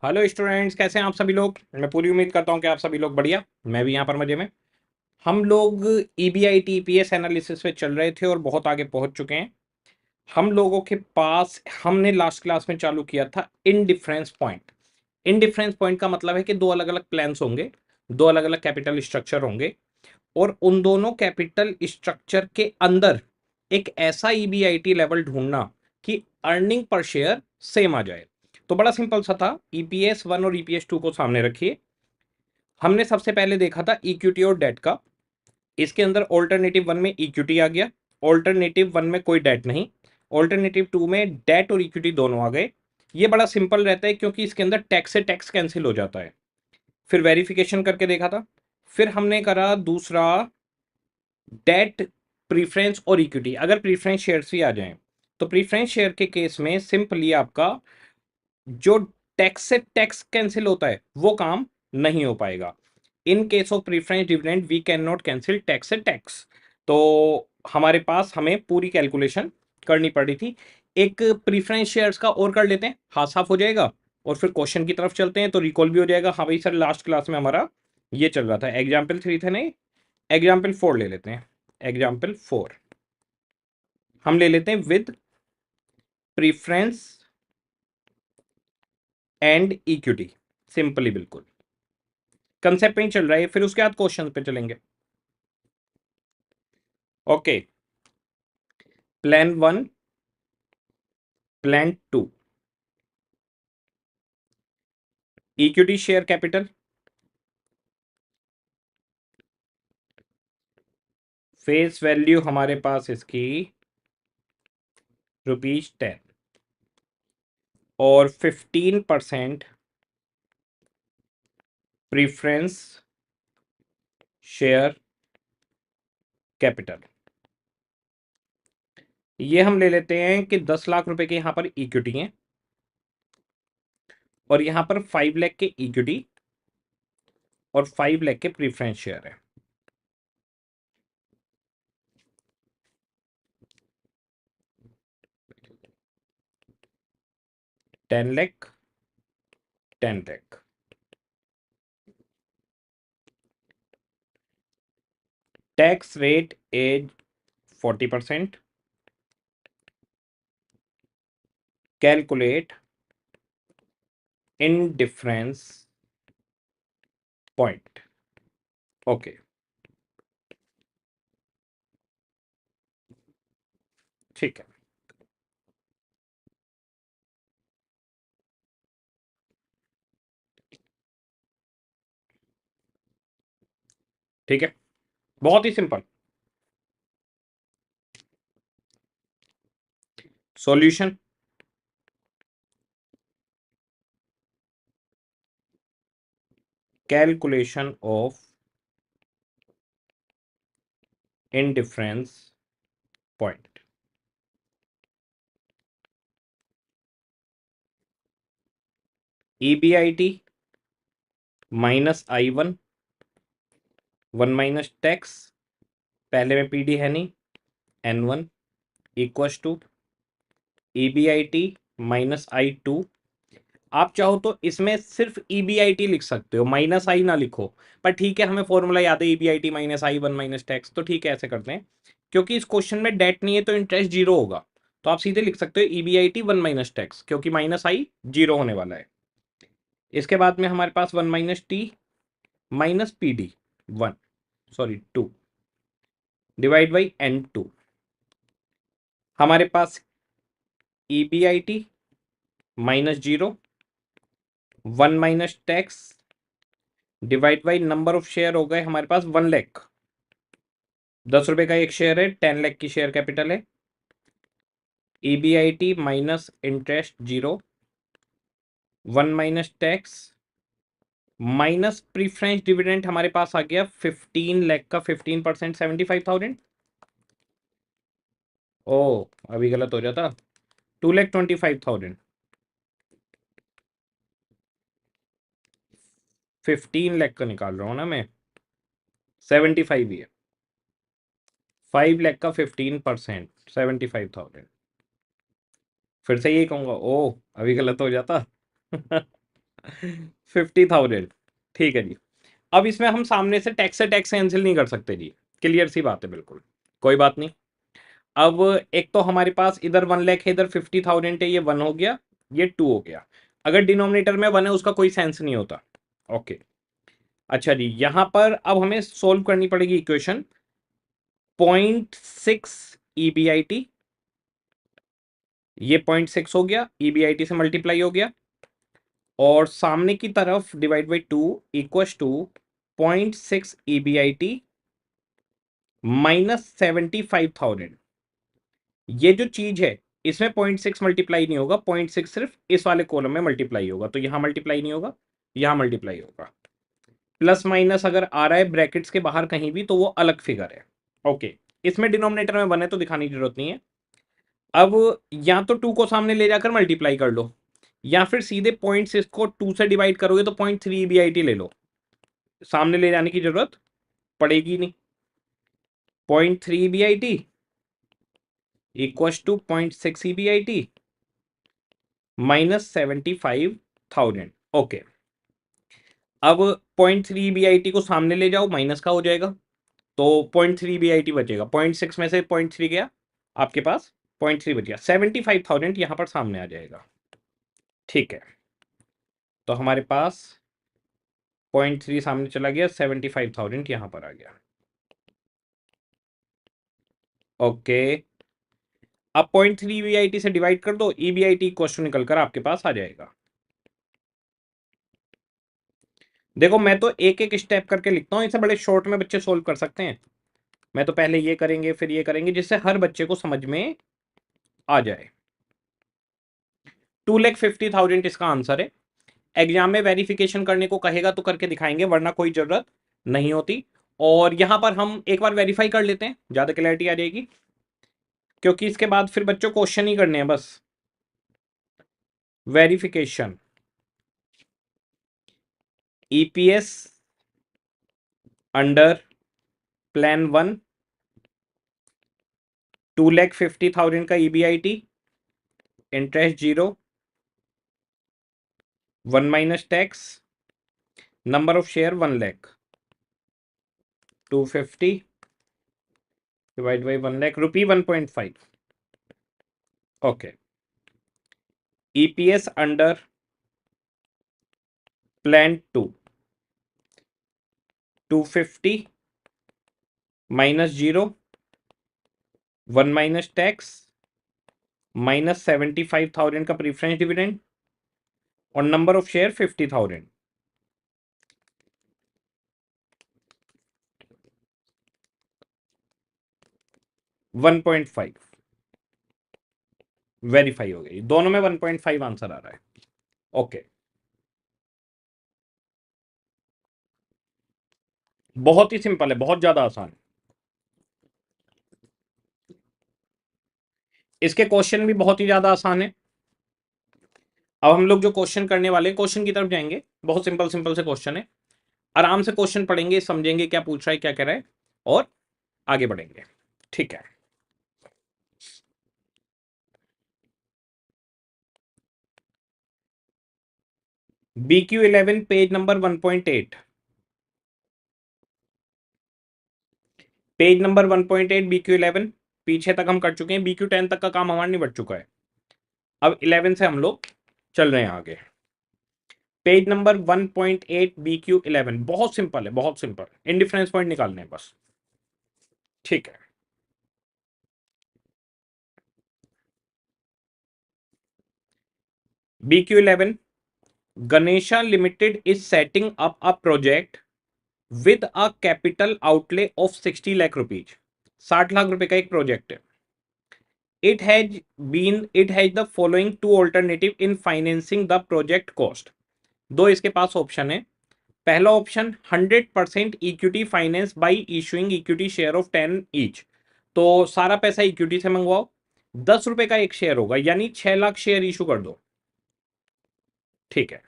Hello students, कैसे हैं आप सभी लोग। मैं पूरी उम्मीद करता हूं कि आप सभी लोग बढ़िया। मैं भी यहाँ पर मजे में। हम लोग ईबीआईटी ईपीएस एनालिसिस पे चल रहे थे और बहुत आगे पहुंच चुके हैं। हम लोगों के पास हमने लास्ट क्लास में चालू किया था इनडिफरेंस पॉइंट। इनडिफरेंस पॉइंट का मतलब है कि दो अलग अलग प्लान्स होंगे, दो अलग अलग कैपिटल स्ट्रक्चर होंगे, और उन दोनों कैपिटल स्ट्रक्चर के अंदर एक ऐसा ईबीआईटी लेवल ढूंढना कि अर्निंग पर शेयर सेम आ जाए। तो बड़ा सिंपल सा था। ईपीएस 1 और ईपीएस 2 को सामने रखिए। हमने सबसे पहले देखा था इक्विटी और डेट का। इसके अंदर ऑल्टरनेटिव 1 में इक्विटी आ गया, ऑल्टरनेटिव 1 में कोई डेट नहीं, ऑल्टरनेटिव 2 में डेट और इक्विटी दोनों आ गए। ये बड़ा सिंपल रहता है क्योंकि इसके अंदर टैक्स से टैक्स कैंसिल हो जाता है। फिर वेरिफिकेशन करके देखा था। फिर हमने करा दूसरा, डेट, प्रीफरेंस और इक्विटी। अगर प्रीफरेंस शेयर्स भी आ जाएं तो प्रीफरेंस शेयर के केस में सिंपली आपका जो टैक्स से टैक्स कैंसिल होता है वो काम नहीं हो पाएगा। In case of preference dividend we can not cancel tax से टैक्स। तो हमारे पास हमें पूरी कैलकुलेशन करनी पड़ी थी। एक प्रीफरेंस शेयर्स का और कर लेते हैं, हाथ साफ हो जाएगा और फिर क्वेश्चन की तरफ चलते हैं तो रिकॉल भी हो जाएगा। हाँ भाई सर, लास्ट क्लास में हमारा ये चल रहा था। एग्जाम्पल 3 थे, नहीं, एग्जाम्पल 4 ले लेते हैं। एग्जाम्पल 4 हम ले लेते हैं with preference and equity. Simply बिल्कुल कंसेप्ट पे ही चल रहा है, फिर उसके बाद क्वेश्चन पे चलेंगे। Okay, plan 1, plan 2, equity share capital, face value हमारे पास इसकी ₹10 और 15% प्रीफरेंस शेयर कैपिटल। ये हम ले लेते हैं कि 10 लाख रुपए के यहां पर इक्विटी है और यहां पर 5 लाख के इक्विटी और 5 लाख के प्रीफरेंस शेयर है। Ten lakh, 10 lakh. Tax rate is 40%। Calculate in difference point. Okay, ठीक है। ठीक है, बहुत ही simple solution. Calculation of indifference point. EBIT -I1, 1 minus tax, पहले में पीडी है नहीं, N1 equals to EBIT -I2। आप चाहो तो इसमें सिर्फ ईबीआईटी लिख सकते हो, -I ना लिखो, पर ठीक है, हमें फॉर्मूला याद है ईबीआईटी -I 1 माइनस टैक्स, तो ठीक है ऐसे करते हैं। क्योंकि इस क्वेश्चन में डेट नहीं है तो इंटरेस्ट जीरो होगा, तो आप सीधे लिख सकते हो ईबीआईटी 1 माइनस टैक्स, क्योंकि -I जीरो होने वाला है। इसके बाद में हमारे पास 1 minus T minus PD 1, sorry 2 divide by N2। हमारे पास EBIT -0, 1 minus tax divide by number of share हो गए हमारे पास 1 लाख। 10 रुपए का एक शेयर है, 10 लाख की शेयर कैपिटल है। EBIT minus interest 0, 1 minus tax minus preference dividend हमारे पास आ गया 15 लाख का 15%, 75,000। ओ, अभी गलत हो जाता, 2,25,000। 15 लाख का निकाल रहा हूं ना मैं, 75 ही है। 5 लाख का 15%, 75,000। फिर से यही कहूंगा, ओ अभी गलत हो जाता। 50,000। ठीक है जी। अब इसमें हम सामने से टैक्स कैंसिल नहीं कर सकते जी, क्लियर सी बात है बिल्कुल, कोई बात नहीं। अब एक तो हमारे पास इधर 1 लाख है, इधर 50,000 है, ये 1 हो गया, ये 2 हो गया। अगर डिनोमिनेटर में 1 है उसका कोई सेंस नहीं होता। ओके, अच्छा जी, यहां पर अब हमें सोल्व करनी पड़ेगी इक्वेशन 0.6 EBIT, ये 0.6 हो गया, EBIT से मल्टीप्लाई हो गया, और सामने की तरफ divide by 2 equals to 0.6 EBIT minus 75,000। ये जो चीज है इसमें 0.6 मल्टीप्लाई नहीं होगा, 0.6 सिर्फ इस वाले कॉलम में मल्टीप्लाई होगा, तो यहां मल्टीप्लाई नहीं होगा, यहां मल्टीप्लाई होगा। प्लस माइनस अगर आ रहा है ब्रैकेट्स के बाहर कहीं भी तो वो अलग फिगर है। ओके, इसमें डिनोमिनेटर में 1 है तो दिखाने की जरूरत नहीं है। अब या तो 2 को सामने ले जाकर मल्टीप्लाई कर लो, या फिर सीधे 0.6 को 2 से डिवाइड करोगे तो 0.3 EBIT ले लो, सामने ले जाने की जरूरत पड़ेगी नहीं। 0.3 EBIT equals to 0.6 EBIT minus 75,000। Okay, अब 0.3 EBIT को सामने ले जाओ, माइनस का हो जाएगा, तो 0.3 EBIT बचेगा, 0.6 में से 0.3 गया, आपके पास 0.3 बच गया, 75,000 यहां पर सामने आ जाएगा। ठीक है, तो हमारे पास 0.3 सामने चला गया, 75,000 यहां पर आ गया। ओके, अब 0.3 EBIT से डिवाइड कर दो, EBIT क्वेश्चन निकल कर आपके पास आ जाएगा। देखो मैं तो एक एक स्टेप करके लिखता हूं, इसे बड़े शॉर्ट में बच्चे सोल्व कर सकते हैं। मैं तो पहले ये करेंगे फिर ये करेंगे, जिससे हर बच्चे को समझ में आ जाए। 2,50,000 इसका आंसर है। एग्जाम में वेरिफिकेशन करने को कहेगा तो करके दिखाएंगे, वरना कोई जरूरत नहीं होती। और यहां पर हम एक बार वेरीफाई कर लेते हैं, ज्यादा क्लैरिटी आ जाएगी, क्योंकि इसके बाद फिर बच्चों क्वेश्चन ही करने हैं बस। वेरिफिकेशन EPS अंडर प्लान 1, 2,50,000 का EBIT, interest 0, 1 minus tax, number of share 1 lakh, 250 divide by 1 lakh, rupee 1.5। Okay, EPS under plan 2, 250 minus 0, 1 minus tax, minus 75,000 का प्रीफरेंस डिविडेंड, और number of share 50,000। One 1.5 verify हो गई, दोनों में 1.5 आंसर आ रहा है। ओके, बहुत ही सिंपल है, बहुत ज्यादा आसान। इसके क्वेश्चन भी बहुत ही ज्यादा आसान है। अब हम लोग जो क्वेश्चन करने वाले हैं, क्वेश्चन की तरफ जाएंगे। बहुत सिंपल सिंपल से क्वेश्चन है, आराम से क्वेश्चन पढ़ेंगे, समझेंगे क्या पूछ रहा है, क्या कह रहा है, और आगे बढ़ेंगे। ठीक है, BQ11 page number 1.8, page number 1.8 BQ11, पीछे तक हम कर चुके हैं, BQ10 तक का काम हमारा निबट चुका है। अब 11 से हम लोग चल रहे हैं आगे। पेज नंबर 1.8 BQ11, बहुत सिंपल है, बहुत सिंपल, इंडिफरेंस पॉइंट निकालने हैं बस। ठीक है, BQ11, Ganesha Limited is setting up a project with a capital outlay of 60 lakh rupees। 60 lakh रुपए का एक प्रोजेक्ट है। It has the following two alternative in financing the project cost। दो इसके पास ऑप्शन है। पहला option 100% equity finance by issuing equity share of 10 each, तो सारा पैसा इक्विटी से मंगवाओ, 10 रुपए का एक शेयर होगा, यानी 6 लाख शेयर इशू कर दो। ठीक है,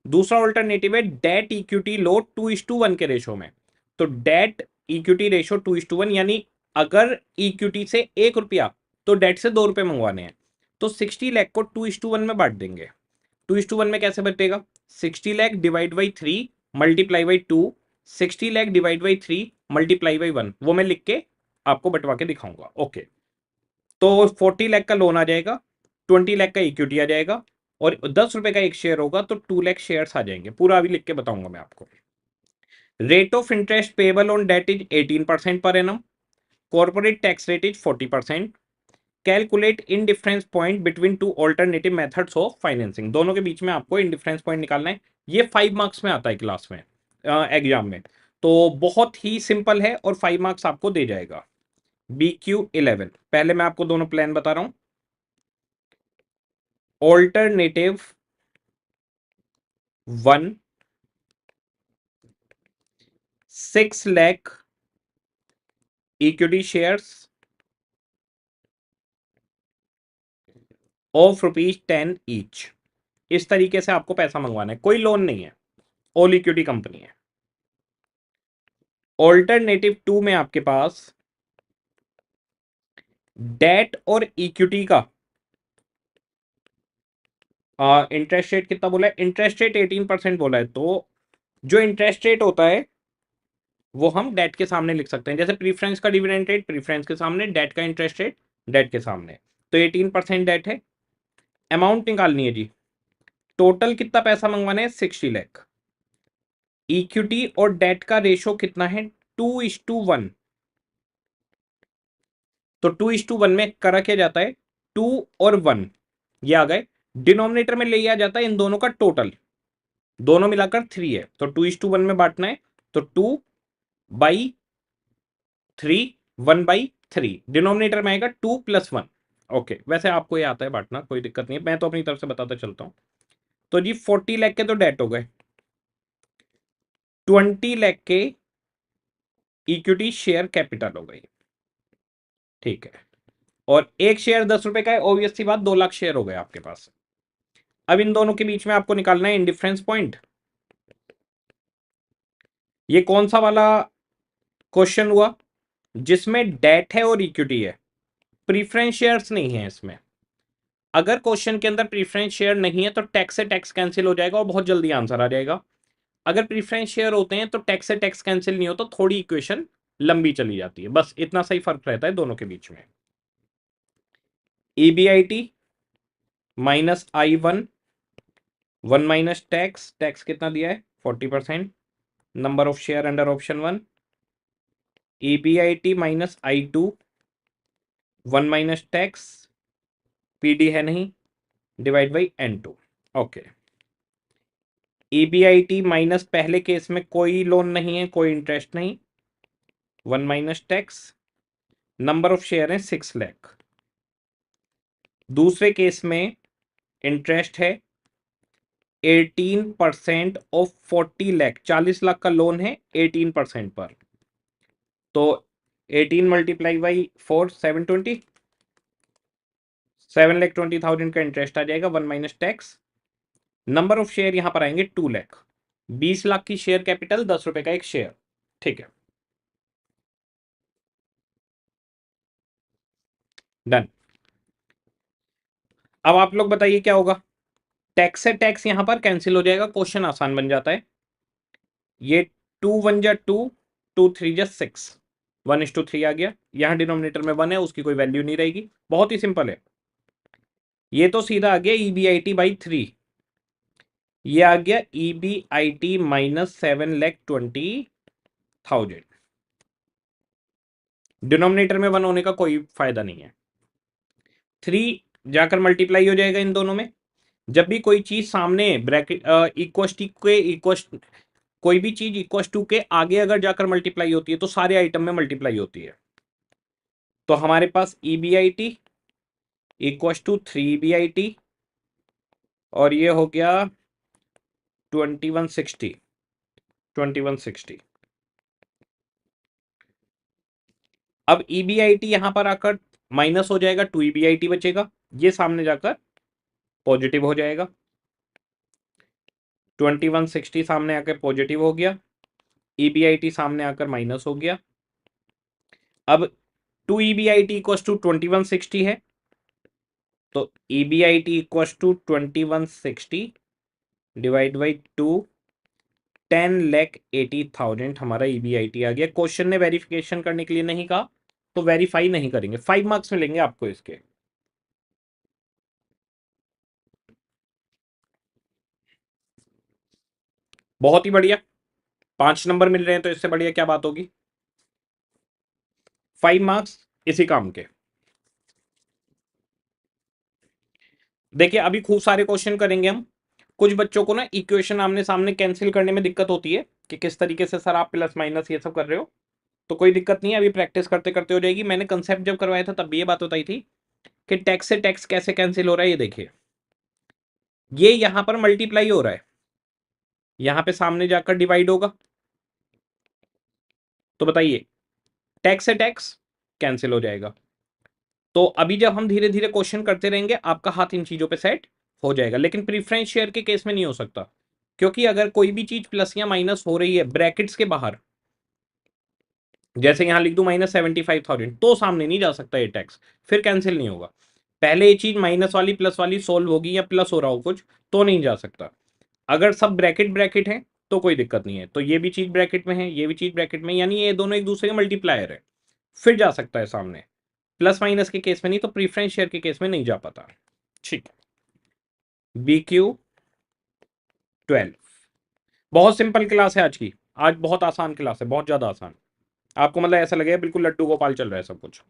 दूसरा ऑल्टरनेटिव है डेट इक्विटी लो 2:1 के रेशो में। तो डेट इक्विटी रेशो 2:1, यानी अगर इक्विटी से 1 रुपया तो डेट से 2 रुपए मंगवाने हैं, तो 60 लाख को 2:1 में बांट देंगे। 2:1 में कैसे बटेगा? 60 lakh divide by 3 multiply by 2, 60 lakh divide by 3 multiply by 1, वो मैं लिख के आपको बंटवा के दिखाऊंगा। ओके, तो 40 लाख का लोन आ जाएगा, 20 लाख का इक्विटी आ जाएगा, और 10 रुपए का एक शेयर होगा तो 2 लाख शेयर्स आ जाएंगे। पूरा अभी लिख के बताऊंगा मैं आपको। Rate of interest payable on debt is 18% per annum. Corporate tax rate is 40%। Calculate in difference point between two alternative methods of financing. दोनों के बीच में आपको इन डिफरेंस पॉइंट निकालना है। ये 5 मार्क्स में आता है क्लास में, एग्जाम में, तो बहुत ही सिंपल है और 5 मार्क्स आपको दे जाएगा। BQ11, पहले मैं आपको दोनों प्लान बता रहा हूं। Alternative 1, 6 lakh equity shares of ₹10 each. इस तरीके से आपको पैसा मंगवाना है, कोई लोन नहीं है, ऑल इक्विटी कंपनी है। ऑल्टरनेटिव 2 में आपके पास डेट और इक्विटी का इंटरेस्ट रेट कितना बोला है? इंटरेस्ट रेट 18% बोला है, तो जो इंटरेस्ट रेट होता है वो हम डेट के सामने लिख सकते हैं। जैसे प्रीफरेंस का डिविडेंड रेट प्रीफरेंस के सामने, डेट का इंटरेस्ट रेट डेट के सामने, तो 18% डेट है। अमाउंट निकालनी है जी, टोटल कितना पैसा मंगवाना है? 60 लाख। इक्विटी और डेट का रेशो कितना है? 2:1। तो 2:1 में करा क्या जाता है? 2 और 1 ये आ गए, डिनोमिनेटर में ले लिया जाता है इन दोनों का टोटल, दोनों मिलाकर 3 है, तो 2:1 में बांटना है, तो 2/3, 1/3, डिनोमिनेटर में आएगा 2 + 1। ओके, वैसे आपको ये आता है बांटना, कोई दिक्कत नहीं है, मैं तो अपनी तरफ से बताता चलता हूं। तो जी 40 लाख के तो डेट हो गए, 20 लाख के इक्विटी शेयर कैपिटल हो गई, ठीक है, और एक शेयर 10 रुपए का है, ऑब्वियस सी बात 2 लाख शेयर हो गए आपके पास। अब इन दोनों के बीच में आपको निकालना है इंडिफरेंस पॉइंट। ये कौन सा वाला क्वेश्चन हुआ जिसमें डेट है और इक्विटी है, प्रीफरेंस शेयर्स नहीं है इसमें। अगर क्वेश्चन के अंदर प्रीफरेंस शेयर नहीं है तो टैक्स से टैक्स कैंसिल हो जाएगा और बहुत जल्दी आंसर आ जाएगा। अगर प्रीफरेंस शेयर होते हैं तो टैक्स से टैक्स कैंसिल नहीं होता, थोड़ी इक्वेशन लंबी चली जाती है, बस इतना सही फर्क रहता है दोनों के बीच में। EBIT -I1, 1 minus tax, tax कितना दिया है? 40%, number of share under option 1। EBIT -I2, 1 minus tax, PD है नहीं, divide by N2। Okay, EBIT minus पहले केस में कोई लोन नहीं है, कोई इंटरेस्ट नहीं, 1 minus tax, number of share है 6 लाख। दूसरे केस में इंटरेस्ट है 18% ऑफ 40 लाख, 40 लाख का लोन है 18% पर, तो 18 मल्टीप्लाई बाई 4, 720, 7,20,000 का इंटरेस्ट आ जाएगा, 1 minus tax. Number of share यहां पर आएंगे 2 लाख, 20 लाख की शेयर कैपिटल, 10 रुपए का एक शेयर, ठीक है, डन। अब आप लोग बताइए क्या होगा? टैक्स से टैक्स यहां पर कैंसिल हो जाएगा, क्वेश्चन आसान बन जाता है। ये 2 1 जा 2, 2 3 जा 6, 1:3 आ गया, यहां डिनोमिनेटर में 1 है, उसकी कोई वैल्यू नहीं रहेगी, बहुत ही सिंपल है। ये तो सीधा आ गया EBIT/3, ये आ गया EBIT -7,20,000। डिनोमिनेटर में 1 होने का कोई फायदा नहीं है, 3 जाकर मल्टीप्लाई हो जाएगा इन दोनों में। जब भी कोई चीज सामने ब्रैकेट कोई भी चीज इक्वस टू के आगे अगर जाकर मल्टीप्लाई होती है तो सारे आइटम में मल्टीप्लाई होती है। तो हमारे पास EBIT इक्वस टू 3EBIT, और ये हो गया 2160, 2160। अब EBIT यहां पर आकर माइनस हो जाएगा, 2EBIT बचेगा, ये सामने जाकर पॉजिटिव हो जाएगा, 2160 सामने आकर पॉजिटिव हो गया, EBIT सामने आकर माइनस हो गया। अब 2EBIT इक्वस टू 2160 है, तो EBIT equals to 2160 divide by 2, 10,80,000 हमारा ईबीआईटी आ गया। क्वेश्चन ने वेरिफिकेशन करने के लिए नहीं कहा, तो वेरीफाई नहीं करेंगे। 5 मार्क्स मिलेंगे आपको इसके। बहुत ही बढ़िया, 5 नंबर मिल रहे हैं तो इससे बढ़िया क्या बात होगी। 5 मार्क्स इसी काम के। देखिए अभी खूब सारे क्वेश्चन करेंगे हम। कुछ बच्चों को ना इक्वेशन आमने सामने कैंसिल करने में दिक्कत होती है कि किस तरीके से सर आप प्लस माइनस ये सब कर रहे हो, तो कोई दिक्कत नहीं है, अभी प्रैक्टिस करते करते हो जाएगी। मैंने कंसेप्ट जब करवाया था तब भी ये बात बताई थी कि टैक्स से टैक्स कैसे कैंसिल हो रहा है। ये देखिए, ये यहां पर मल्टीप्लाई हो रहा है, यहां पे सामने जाकर डिवाइड होगा, तो बताइए टैक्स से टैक्स कैंसिल हो जाएगा। तो अभी जब हम धीरे धीरे क्वेश्चन करते रहेंगे आपका हाथ इन चीजों पे सेट हो जाएगा। लेकिन प्रीफरेंस शेयर के केस में नहीं हो सकता, क्योंकि अगर कोई भी चीज प्लस या माइनस हो रही है ब्रैकेट्स के बाहर, जैसे यहां लिख दूं -75,000, तो सामने नहीं जा सकता ये टैक्स, फिर कैंसिल नहीं होगा। पहले ये चीज माइनस वाली प्लस वाली सोल्व होगी या प्लस हो रहा हो कुछ, तो नहीं जा सकता। अगर सब ब्रैकेट ब्रैकेट है तो कोई दिक्कत नहीं है, तो ये भी चीज ब्रैकेट में है, ये भी चीज ब्रैकेट में, यानी ये दोनों एक दूसरे के मल्टीप्लायर है, फिर जा सकता है सामने। प्लस माइनस के केस में नहीं, तो प्रीफरेंस शेयर के केस में नहीं जा पाता। ठीक है, BQ12 बहुत सिंपल क्लास है आज की। आज बहुत आसान क्लास है, बहुत ज्यादा आसान। आपको मतलब ऐसा लगेगा बिल्कुल लड्डू गोपाल चल रहा है सब कुछ।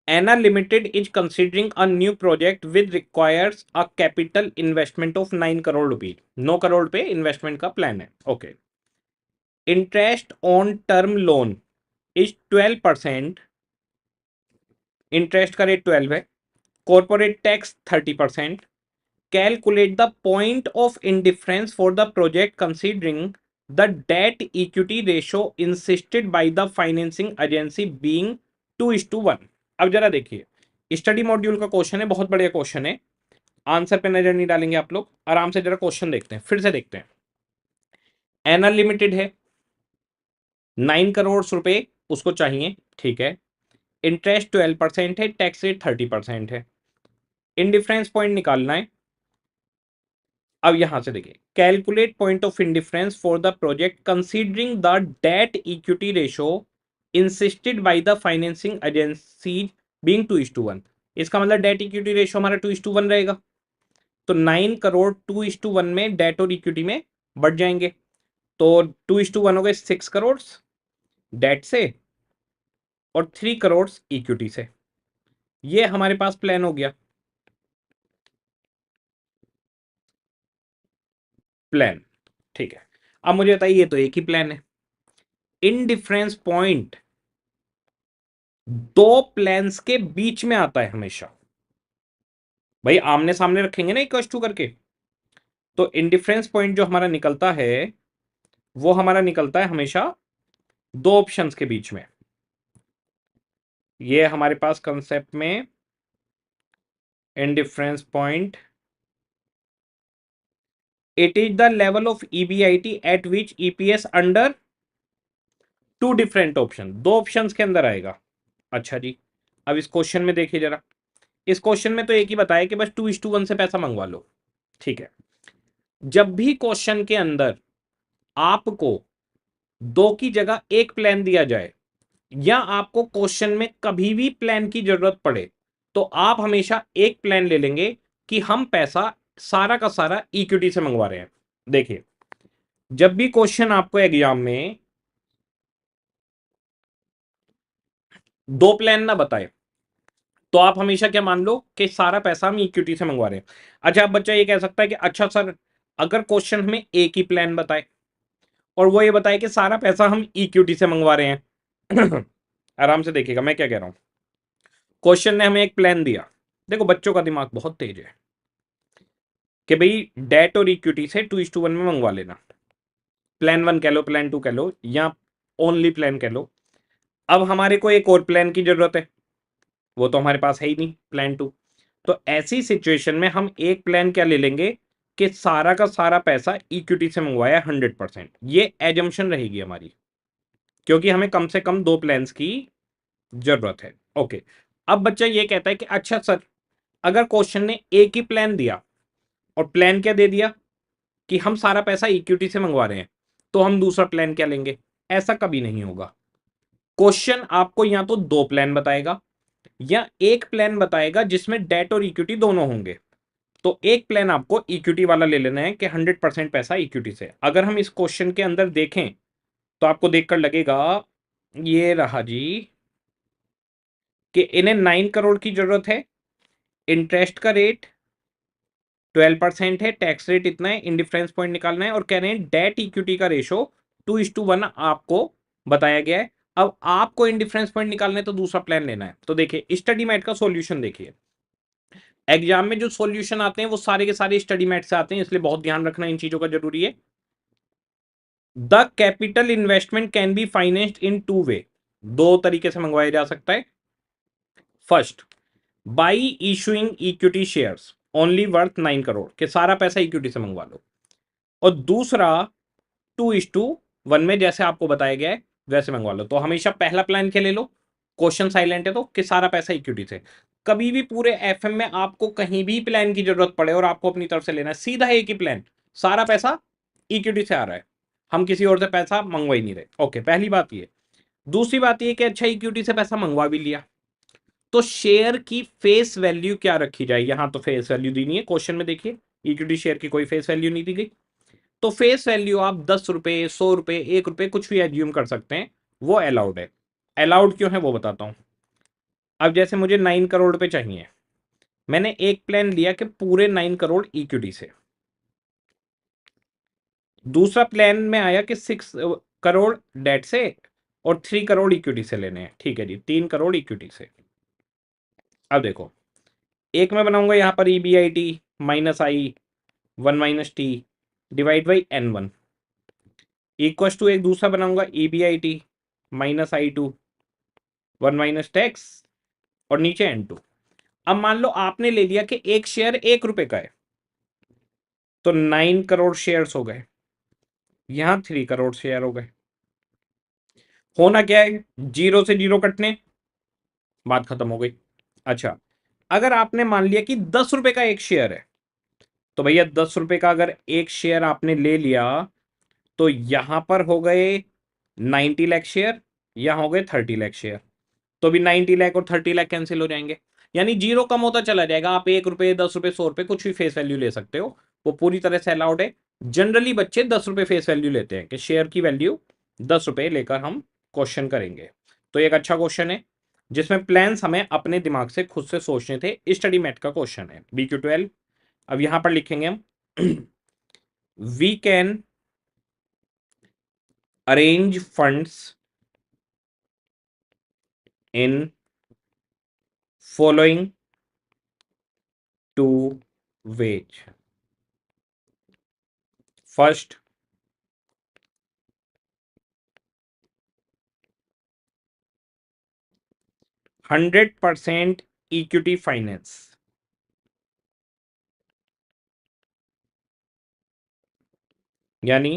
Anna Limited is considering a new project which requires a capital investment of 9 crore rupees. 9 crore पे इन्वेस्टमेंट का प्लान है। Okay, interest on term loan is 12%, interest का रेट 12 है, corporate tax 30%, calculate the point of indifference for the project considering the debt equity ratio insisted by the financing agency being 2:1। अब जरा देखिए, study module का question है, बहुत बढ़िया question है। आंसर पे नजर नहीं डालेंगे आप लोग, आराम से जरा क्वेश्चन देखते हैं, फिर से देखते हैं। एनआर लिमिटेड है, 9 करोड़ रुपए उसको चाहिए, ठीक है। इंटरेस्ट 12% है, टैक्स रेट 30% है, इंडिफरेंस पॉइंट निकालना है। अब यहां से देखिए, calculate point of indifference for the project considering the debt equity ratio insisted by the financing agency being 2:1। इसका मतलब डेट इक्विटी रेशो हमारा 2:1 रहेगा, तो 9 करोड़ 2:1 में डेट और इक्विटी में बढ़ जाएंगे, तो 2:1 हो गए 6 करोड़ डेट से और 3 करोड़ इक्विटी से। ये हमारे पास प्लान हो गया, प्लान, ठीक है। अब मुझे बताइए, ये तो एक ही प्लान है। इन डिफरेंस पॉइंट दो प्लान्स के बीच में आता है हमेशा। भाई आमने सामने रखेंगे ना इक्वल टू करके, तो इंडिफरेंस पॉइंट जो हमारा निकलता है वो हमारा निकलता है हमेशा दो ऑप्शंस के बीच में। ये हमारे पास कंसेप्ट में indifference point, it is the level of EBIT eight which EPS under to different option, दो ऑप्शंस के अंदर आएगा। अच्छा जी, अब इस क्वेश्चन में देखिए जरा, इस क्वेश्चन में तो एक ही बताया कि बस 2:1 से पैसा मंगवा लो, ठीक है। जब भी क्वेश्चन के अंदर आपको दो की जगह एक प्लान दिया जाए, या आपको क्वेश्चन में कभी भी प्लान की जरूरत पड़े, तो आप हमेशा एक प्लान ले लेंगे कि हम पैसा सारा का सारा इक्विटी से मंगवा रहे हैं। देखिए, जब भी क्वेश्चन आपको एग्जाम में दो प्लान ना बताए, तो आप हमेशा क्या मान लो कि सारा पैसा हम इक्विटी से मंगवा रहे हैं। अच्छा, अब बच्चा ये कह सकता है कि अच्छा सर, अगर क्वेश्चन हमें एक ही प्लान बताए और वो ये बताए कि सारा पैसा हम इक्विटी से मंगवा रहे हैं आराम से देखिएगा मैं क्या कह रहा हूं। क्वेश्चन ने हमें एक प्लान दिया, देखो बच्चों का दिमाग बहुत तेज है, कि भाई डेट और इक्विटी से 2:1 में मंगवा लेना। प्लान 1 कह लो, प्लान 2 कह लो, या ओनली प्लान कह लो। अब हमारे को एक और प्लान की जरूरत है, वो तो हमारे पास है ही नहीं, प्लान 2। तो ऐसी सिचुएशन में हम एक प्लान क्या ले लेंगे कि सारा का सारा पैसा इक्विटी से मंगवाया 100%, ये एजम्पशन रहेगी हमारी, क्योंकि हमें कम से कम दो प्लान्स की जरूरत है। ओके, अब बच्चा ये कहता है कि अच्छा सर, अगर क्वेश्चन ने एक ही प्लान दिया और प्लान क्या दे दिया कि हम सारा पैसा इक्विटी से मंगवा रहे हैं, तो हम दूसरा प्लान क्या लेंगे? ऐसा कभी नहीं होगा। क्वेश्चन आपको या तो दो प्लान बताएगा या एक प्लान बताएगा जिसमें डेट और इक्विटी दोनों होंगे। तो एक प्लान आपको इक्विटी वाला ले लेना है कि 100% पैसा इक्विटी से। अगर हम इस क्वेश्चन के अंदर देखें तो आपको देखकर लगेगा ये रहा जी कि इन्हें 9 करोड़ की जरूरत है, इंटरेस्ट का रेट 12% है, टैक्स रेट इतना है, इंडिफरेंस पॉइंट निकालना है और कह रहे हैं डेट इक्विटी का रेशो 2:1 आपको बताया गया है। अब आपको इंडिफरेंस पॉइंट निकालना है तो दूसरा प्लान लेना है। तो देखिए स्टडी मैट का सॉल्यूशन देखिए, एग्जाम में जो सॉल्यूशन आते हैं वो सारे के सारे स्टडी मैट से आते हैं, इसलिए बहुत ध्यान रखना इन चीजों का जरूरी है। The capital investment can be financed in two way, दो तरीके से मंगवाया जा सकता है। First, by issuing equity shares only worth 9 crore, के सारा पैसा इक्विटी से मंगवा लो। और दूसरा 2:1 में जैसे आपको बताया गया है वैसे मंगवा लो। तो हमेशा पहला प्लान क्या ले लो, क्वेश्चन साइलेंट है तो कि सारा पैसा इक्विटी से। कभी भी पूरे एफएम में आपको कहीं भी प्लान की जरूरत पड़े और आपको अपनी तरफ से लेना है, सीधा एक ही प्लान, सारा पैसा इक्विटी से आ रहा है, हम किसी और से पैसा मंगवा ही नहीं रहे। ओके, पहली बात ये। दूसरी बात ये कि अच्छा इक्विटी से पैसा मंगवा भी लिया तो शेयर की फेस वैल्यू क्या रखी जाए? यहां तो फेस वैल्यू दी नहीं है क्वेश्चन में, देखिए इक्विटी शेयर की कोई फेस वैल्यू नहीं दी गई। तो फेस वैल्यू आप 10 रुपए, 100 रुपए, 1 रुपए कुछ भी एज्यूम कर सकते हैं, वो अलाउड है। अलाउड क्यों है वो बताता हूं। अब जैसे मुझे 9 करोड़ रुपए चाहिए, मैंने एक प्लान लिया कि पूरे 9 करोड़ इक्विटी से। दूसरा प्लान में आया कि 6 करोड़ डेट से और 3 करोड़ इक्विटी से लेने हैं। ठीक है जी, 3 करोड़ इक्विटी से। अब देखो, एक मैं बनाऊंगा यहां पर EBIT minus I 1 - T divide by N1 equals to, एक दूसरा बनाऊंगा EBIT -I2 1 - टैक्स और नीचे N2। अब मान लो आपने ले लिया कि एक शेयर 1 रुपए का है, तो 9 करोड़ शेयर्स हो गए, यहां 3 करोड़ शेयर हो गए। होना क्या है, जीरो से जीरो कटने, बात खत्म हो गई। अच्छा, अगर आपने मान लिया कि 10 रुपए का एक शेयर है, तो भैया 10 रुपए का अगर एक शेयर आपने ले लिया तो यहां पर हो गए 90 लाख शेयर, यहां हो गए 30 लाख शेयर। तो भी 90 लाख और 30 लाख कैंसिल हो जाएंगे, यानी जीरो कम होता चला जाएगा। आप 1 रुपए, 10 रुपए, 100 रुपए कुछ भी फेस वैल्यू ले सकते हो, वो पूरी तरह से अलाउड है। जनरली बच्चे 10 रुपए फेस वैल्यू लेते हैं कि शेयर की वैल्यू 10 रुपए लेकर हम क्वेश्चन करेंगे। तो एक अच्छा क्वेश्चन है जिसमें प्लान्स हमें अपने दिमाग से खुद से सोचने थे, स्टडी मैट का क्वेश्चन है BQ12। अब यहां पर लिखेंगे हम we can arrange funds in following two ways. First, 100% equity finance, यानी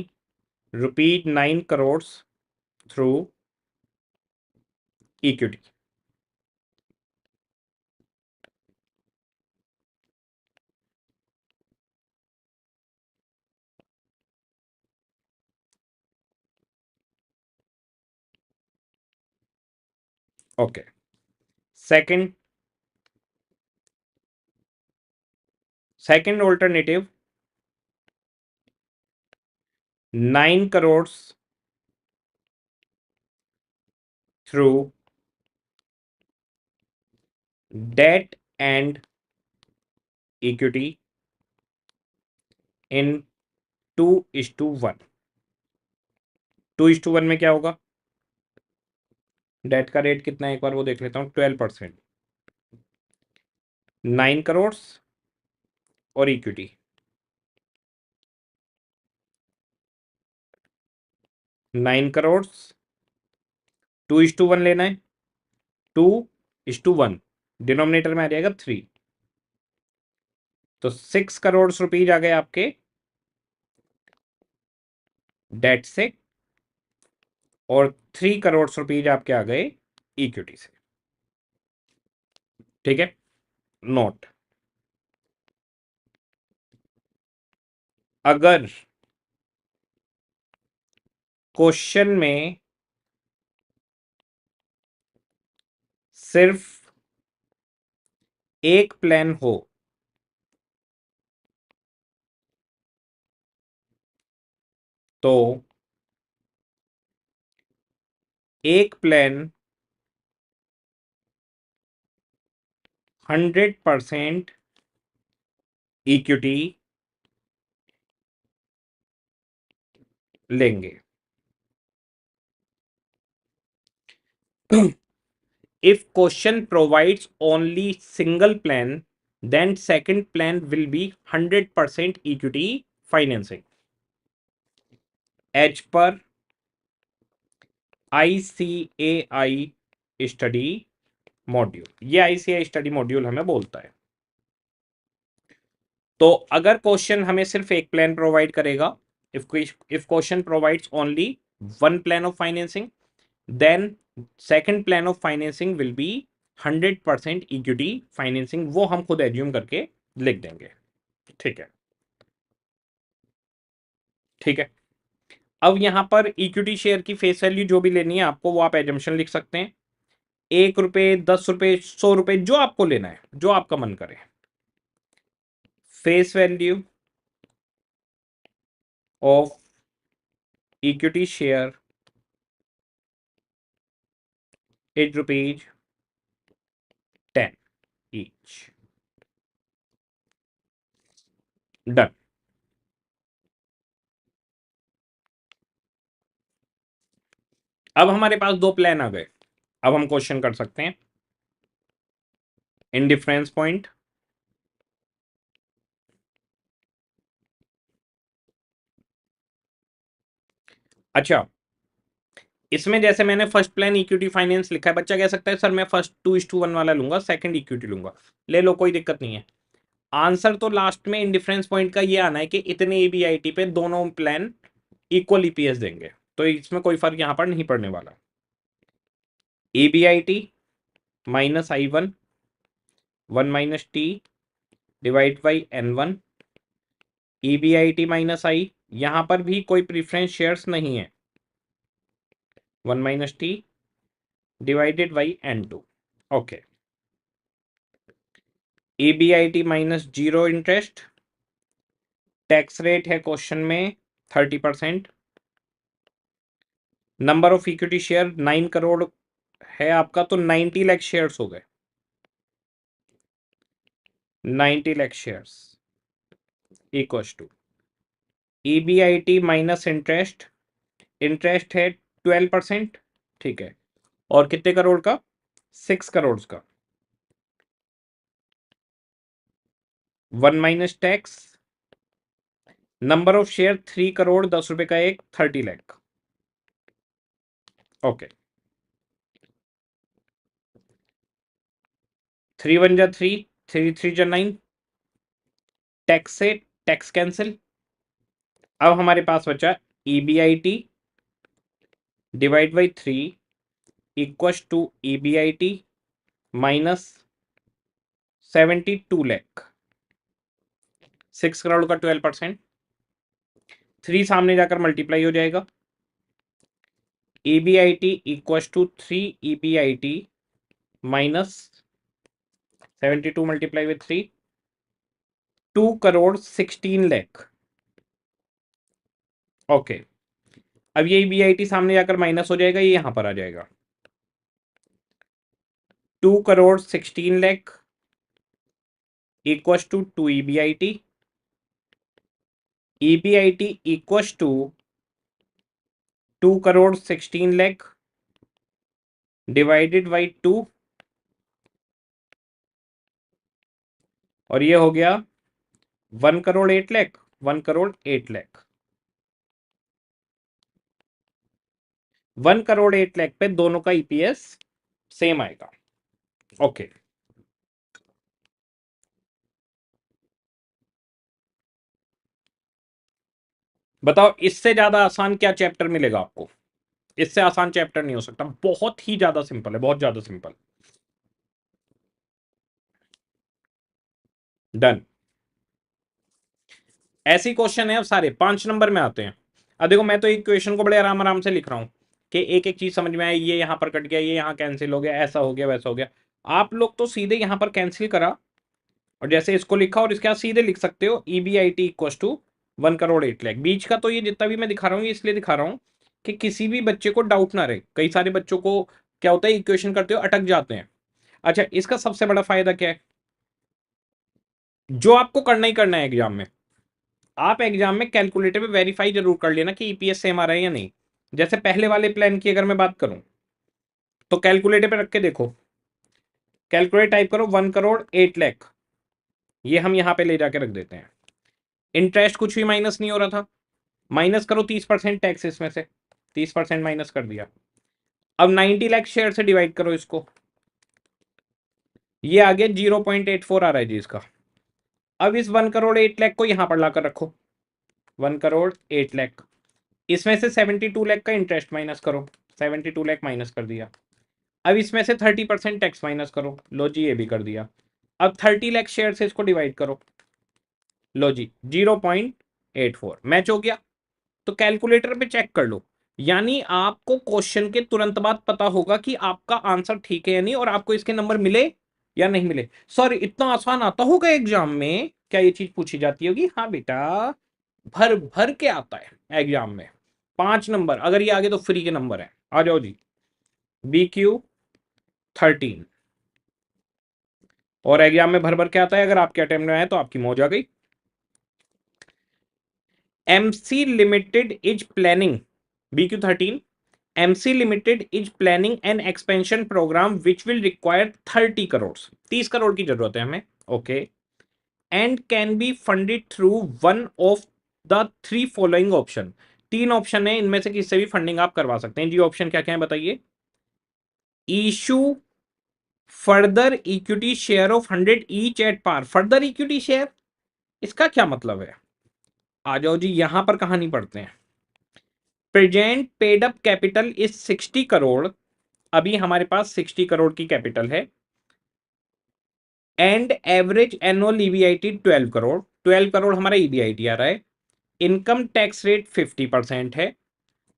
₹9 crore through equity. Okay, second, second alternative 9 crore through debt and equity in 2:1। 2:1 में क्या होगा, डेट का रेट कितना है एक बार वो देख लेता हूं, 12%, 9 करोड़ और इक्विटी 9 करोड़, 2:1 लेना है, 2:1 डिनोमिनेटर में आ जाएगा 3, तो 6 करोड़ रुपीज आ गए आपके डेट से और 3 करोड़ रुपीज आपके आ गए इक्विटी से। ठीक है, नोट। अगर क्वेश्चन में सिर्फ एक प्लान हो तो एक प्लान 100% इक्विटी लेंगे। If question provides only single plan, then second plan will be 100% equity financing. As per ICAI study module, ये ICAI स्टडी मॉड्यूल हमें बोलता है। तो अगर क्वेश्चन हमें सिर्फ एक प्लान प्रोवाइड करेगा, if question provides only one plan of financing, then second plan of financing will be 100% equity financing. वो हम खुद एज्यूम करके लिख देंगे। ठीक है, ठीक है। अब यहां पर इक्विटी शेयर की फेस वैल्यू जो भी लेनी है आपको, वो आप एजम्पशन लिख सकते हैं। 1 रुपए, 10 रुपए, 100 रुपए, जो आपको लेना है, जो आपका मन करे। Face value of equity share is ₹10 each. Done. अब हमारे पास दो प्लान आ गए। अब हम क्वेश्चन कर सकते हैं। इंडिफरेंस पॉइंट, अच्छा, इसमें जैसे मैंने फर्स्ट प्लान इक्विटी फाइनेंस लिखा है, बच्चा कह सकता है सर मैं फर्स्ट 2:1 वाला लूंगा, सेकंड इक्विटी लूंगा। ले लो, कोई दिक्कत नहीं है। आंसर तो लास्ट में इंडिफरेंस पॉइंट का ये आना है कि इतने ईबीआईटी पे दोनों प्लान इक्वल ईपीएस देंगे, तो इसमें कोई फर्क यहां पर नहीं पड़ने वाला। EBIT minus I1 1 minus T divide by N1, EBIT minus I, यहां पर भी कोई प्रीफरेंस शेयर्स नहीं है, 1 minus T divided by N2। Okay, EBIT minus 0 interest, tax rate है क्वेश्चन में 30%, number of equity share 9 crore है आपका, तो 90 लाख शेयर्स हो गए। 90 lakh shares equals to EBIT minus interest, interest है 12%, ठीक है, और कितने करोड़ का? 6 करोड़ का। 1 minus tax, number of share 3 crore 10 रुपए का एक, 30 लाख। ओके, 3 1 जा 3, 3 3 जा 9, टैक्स से टैक्स कैंसिल। अब हमारे पास बचा EBIT divide by 3 equals to EBIT minus 72 lakh, 6 crore का 12%, 3 सामने जाकर मल्टीप्लाई हो जाएगा। EBIT equals to 3 EBIT minus 72 multiply with 3, 2 crore 16 lakh. Okay, अब ये ईबीआईटी सामने जाकर माइनस हो जाएगा, ये यहां पर आ जाएगा। 2 crore 16 lakh equals to 2 EBIT, EBIT equals to 2 crore 16 lakh divided by 2, और ये हो गया 1 करोड़ 8 लाख, 1 करोड़ 8 लाख। 1 करोड़ 8 लाख पे दोनों का ईपीएस सेम आएगा। ओके, बताओ इससे ज्यादा आसान क्या चैप्टर मिलेगा आपको? इससे आसान चैप्टर नहीं हो सकता, बहुत ही ज्यादा सिंपल है, बहुत ज्यादा सिंपल। डन। ऐसे क्वेश्चन है अब सारे 5 नंबर में आते हैं। अब देखो मैं तो एक क्वेश्चन को बड़े आराम आराम से लिख रहा हूँ कि एक एक चीज समझ में आई, ये यहाँ पर कट गया, ये यहाँ कैंसिल हो गया, ऐसा हो गया, वैसा हो गया। आप लोग तो सीधे यहाँ पर कैंसिल करा और जैसे इसको लिखा और इसके बाद सीधे लिख सकते हो EBIT equal to 1 crore 8 lakh. बीच का तो ये जितना भी मैं दिखा रहा हूँ ये इसलिए दिखा रहा हूँ कि किसी भी बच्चे को डाउट ना रहे। कई सारे बच्चों को क्या होता है, इक्वेशन करते हो अटक जाते हैं। अच्छा, इसका सबसे बड़ा फायदा क्या है, जो आपको करना ही करना है एग्जाम में, आप एग्जाम में कैलकुलेटर पे वेरीफाई जरूर कर लेना कि ईपीएस सेम आ रहा है या नहीं। जैसे पहले वाले प्लान की अगर मैं बात करूं तो कैलकुलेटर पे रख के देखो, कैलकुलेट टाइप करो 1 करोड़ 8 लाख, ये हम यहां पे ले जाके रख देते हैं। इंटरेस्ट कुछ भी माइनस नहीं हो रहा था, माइनस करो 30% टैक्स इसमें से, 30% माइनस कर दिया। अब 90 लाख शेयर से डिवाइड करो इसको, ये आगे 0.84 आ रहा है जी इसका। अब इस 1 करोड़ 8 लाख को यहां पर लाकर रखो, 1 करोड़ 8 लाख, इसमें से 72 लाख का इंटरेस्ट माइनस करो, 72 लाख माइनस कर दिया। अब इसमें से 30% टैक्स माइनस करो, लो जी ये भी कर दिया। अब 30 लाख शेयर से इसको डिवाइड करो, लो जी 0.84 मैच हो गया। तो कैलकुलेटर पे चेक कर लो, यानी आपको क्वेश्चन के तुरंत बाद पता होगा कि आपका आंसर ठीक है या नहीं, और आपको इसके नंबर मिले या नहीं मिले। सॉरी, इतना आसान आता होगा एग्जाम में, क्या ये चीज पूछी जाती होगी? हाँ बेटा, भर भर के आता है एग्जाम में। 5 नंबर, अगर ये आगे तो फ्री के नंबर है। आ जाओ जी, BQ13, और एग्जाम में भर भर के आता है। अगर आपके अटेम्प्ट में आए तो आपकी मौज आ गई। MC limited is planning, BQ13, MC limited is planning an expansion program which will require 30 crore, 30 crore की जरूरत है हमें, okay, and can be funded through one of the 3 following option. 3 option है, इनमें से किसी से भी फंडिंग आप करवा सकते हैं जी। ऑप्शन क्या क्या है बताइए? Issue further equity share of 100 each at par. Further equity share, इसका क्या मतलब है? आ जाओ जी, यहां पर कहानी पढ़ते हैं। Present paid up capital is 60 crore, अभी हमारे पास 60 करोड़ की कैपिटल है, and average annual EBIT 12 crore, 12 crore हमारा ईबीआईटी आ रहा है। इनकम टैक्स रेट 50% है।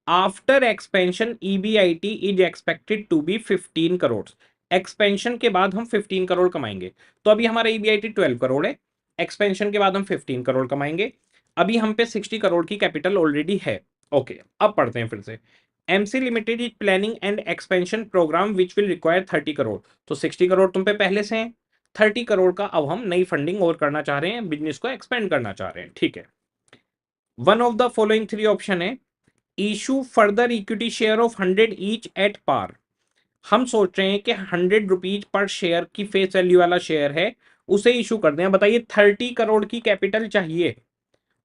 After expansion EBIT is expected to be 15 crore. Expansion के बाद हम 15 करोड़ कमाएंगे। तो अभी हमारा ईबीआईटी 12 करोड़ है, एक्सपेंशन के बाद हम 15 करोड़ कमाएंगे। अभी हम पे 60 करोड़ की कैपिटल ऑलरेडी है, ओके। अब पढ़ते हैं फिर से। MC limited is planning and expansion program which will require 30 crore. तो 60 करोड़ तुम पे पहले से हैं, 30 करोड़ का अब हम नई फंडिंग और करना चाह रहे हैं, बिजनेस को एक्सपेंड करना चाह रहे हैं, ठीक है। One of the following 3 option है, issue further equity share of 100 each at par. हम सोच रहे हैं कि 100 रुपीज पर शेयर की फेस वैल्यू वाला शेयर है, उसे इशू कर दें। बताइए, 30 करोड़ की कैपिटल चाहिए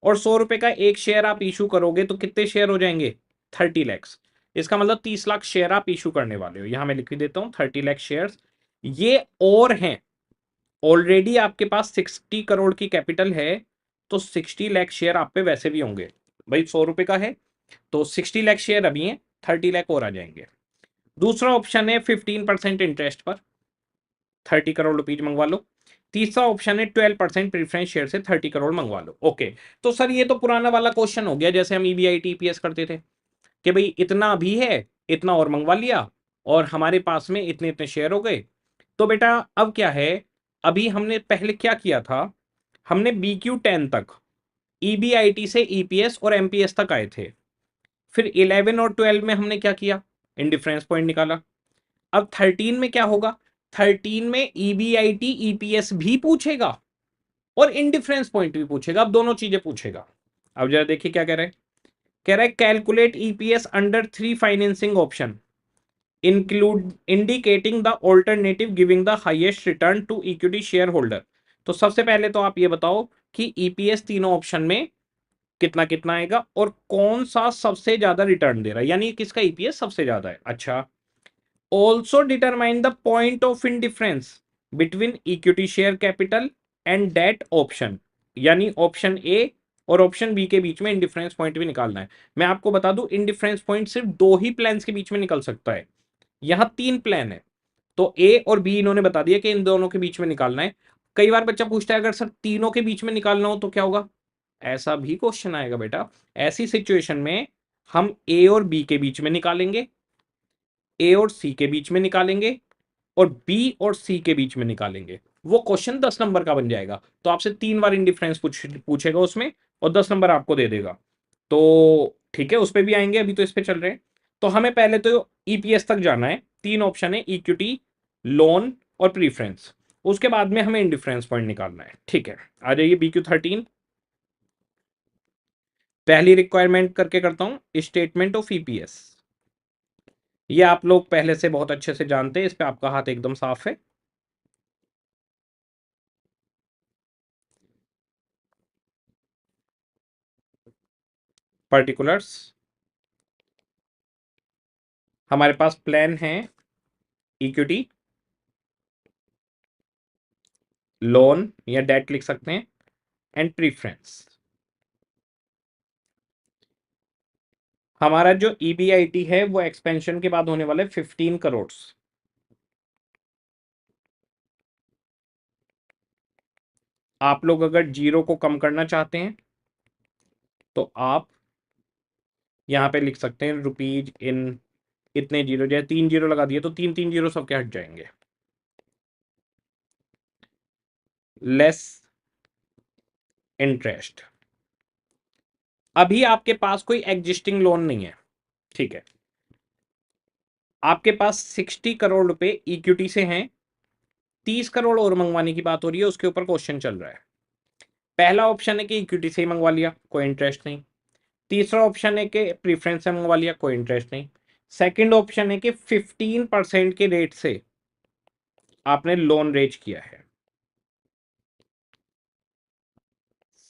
और 100 रुपए का एक शेयर आप इशू करोगे तो कितने शेयर हो जाएंगे? 30 लैक्स। इसका मतलब 30 लाख शेयर आप इशू करने वाले हो। यहां मैं लिख देता हूं 30 लाख शेयर। ये और हैं, ऑलरेडी आपके पास 60 करोड़ की कैपिटल है, तो 60 लाख शेयर आप पे वैसे भी होंगे। भाई 100 रुपए का है तो 60 लाख शेयर अभी हैं, 30 लाख और आ जाएंगे। दूसरा ऑप्शन है 15% इंटरेस्ट पर 30 करोड़ रुपीज मंगवा लो। तीसरा ऑप्शन है 12% प्रीफरेंस शेयर से 30 करोड़ मंगवा लो, ओके। तो सर ये तो पुराना वाला क्वेश्चन हो गया, जैसे हम EBIT EPS करते थे कि भाई इतना भी है, इतना और मंगवा लिया, और हमारे पास में इतने इतने शेयर हो गए। तो बेटा अब क्या है, अभी हमने पहले क्या किया था, हमने BQ10 तक EBIT से EPS और MPS तक आए थे। फिर 11 और 12 में हमने क्या किया, इंडिफरेंस पॉइंट निकाला। अब 13 में क्या होगा, 13 में EBIT EPS भी पूछेगा और इंडिफरेंस पॉइंट भी पूछेगा। अब दोनों चीजें पूछेगा। अब जरा देखिए क्या कह रहा है, कह रहा है calculate EPS under 3 financing option include indicating the alternative giving the highest return to equity share holder. तो सबसे पहले तो आप ये बताओ कि EPS तीनों ऑप्शन में कितना कितना आएगा और कौन सा सबसे ज्यादा रिटर्न दे रहा है, यानी किसका EPS सबसे ज्यादा है। अच्छा, also determine the point of indifference between equity share capital and debt option, यानी ऑप्शन ए और ऑप्शन बी के बीच में इंडिफरेंस पॉइंट भी निकालना है। मैं आपको बता दूं, इंडिफरेंस पॉइंट सिर्फ 2 ही प्लान्स के बीच में निकल सकता है, यहां 3 प्लान है, तो ए और बी इन्होंने बता दिया कि इन दोनों के बीच में निकालना है। कई बार बच्चा पूछता है अगर सर तीनों के बीच में निकालना हो तो क्या होगा, ऐसा भी क्वेश्चन आएगा बेटा। ऐसी सिचुएशन में हम ए और बी के बीच में निकालेंगे, ए और सी के बीच में निकालेंगे, और बी और सी के बीच में निकालेंगे। वो क्वेश्चन 10 नंबर का बन जाएगा। तो आपसे 3 बार इंडिफरेंस पूछेगा उसमें, और 10 नंबर आपको दे देगा। तो ठीक है, उस पर भी आएंगे, अभी तो इस पे चल रहे हैं। तो हमें पहले तो ईपीएस तक जाना है। 3 ऑप्शन है, इक्विटी, लोन और प्रीफरेंस। उसके बाद में हमें इंडिफरेंस पॉइंट निकालना है। ठीक है, आ जाइए BQ13। पहली रिक्वायरमेंट करके करता हूं, स्टेटमेंट ऑफ ईपीएस। ये आप लोग पहले से बहुत अच्छे से जानते हैं, इस पे आपका हाथ एकदम साफ है। पर्टिकुलर्स, हमारे पास प्लान है इक्विटी, लोन या डेट लिख सकते हैं, एंड प्रीफरेंस। हमारा जो ईबीआईटी है वो एक्सपेंशन के बाद होने वाले 15 करोड़। आप लोग अगर जीरो को कम करना चाहते हैं तो आप यहां पे लिख सकते हैं रुपीज इन इतने जीरो, जैसे 3 जीरो लगा दिए तो 3 3 जीरो सबके हट जाएंगे। Less interest. अभी आपके पास कोई एग्जिस्टिंग लोन नहीं है, ठीक है। आपके पास 60 करोड़ रुपए इक्विटी से हैं, 30 करोड़ और मंगवाने की बात हो रही है, उसके ऊपर क्वेश्चन चल रहा है। पहला ऑप्शन है कि इक्विटी से ही मंगवा लिया, कोई इंटरेस्ट नहीं। तीसरा ऑप्शन है कि प्रीफरेंस से मंगवा लिया, कोई इंटरेस्ट नहीं। सेकंड ऑप्शन है कि 15% के रेट से आपने लोन रेज किया है।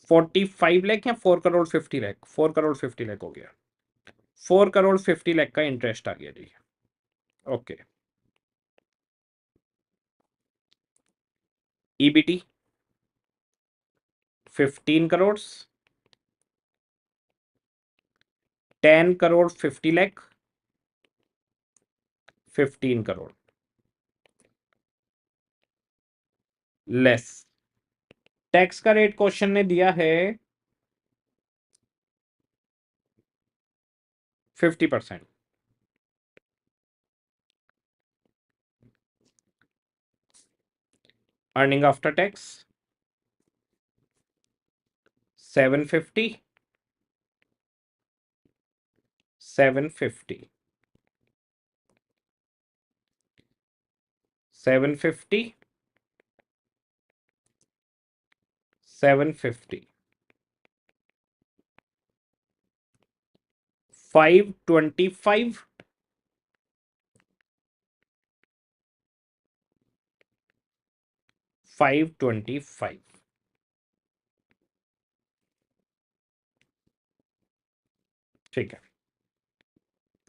45 लाख या 4 करोड़ 50 लाख, 4 करोड़ 50 लाख हो गया। 4 करोड़ 50 लाख का इंटरेस्ट आ गया जी। Okay. EBT 15 crore, 10 crore 50 lakh, 15 crore less. Tax का रेट क्वेश्चन ने दिया है 50%। Earning after tax 750, 750, 750, 750, 525, 525। ठीक है,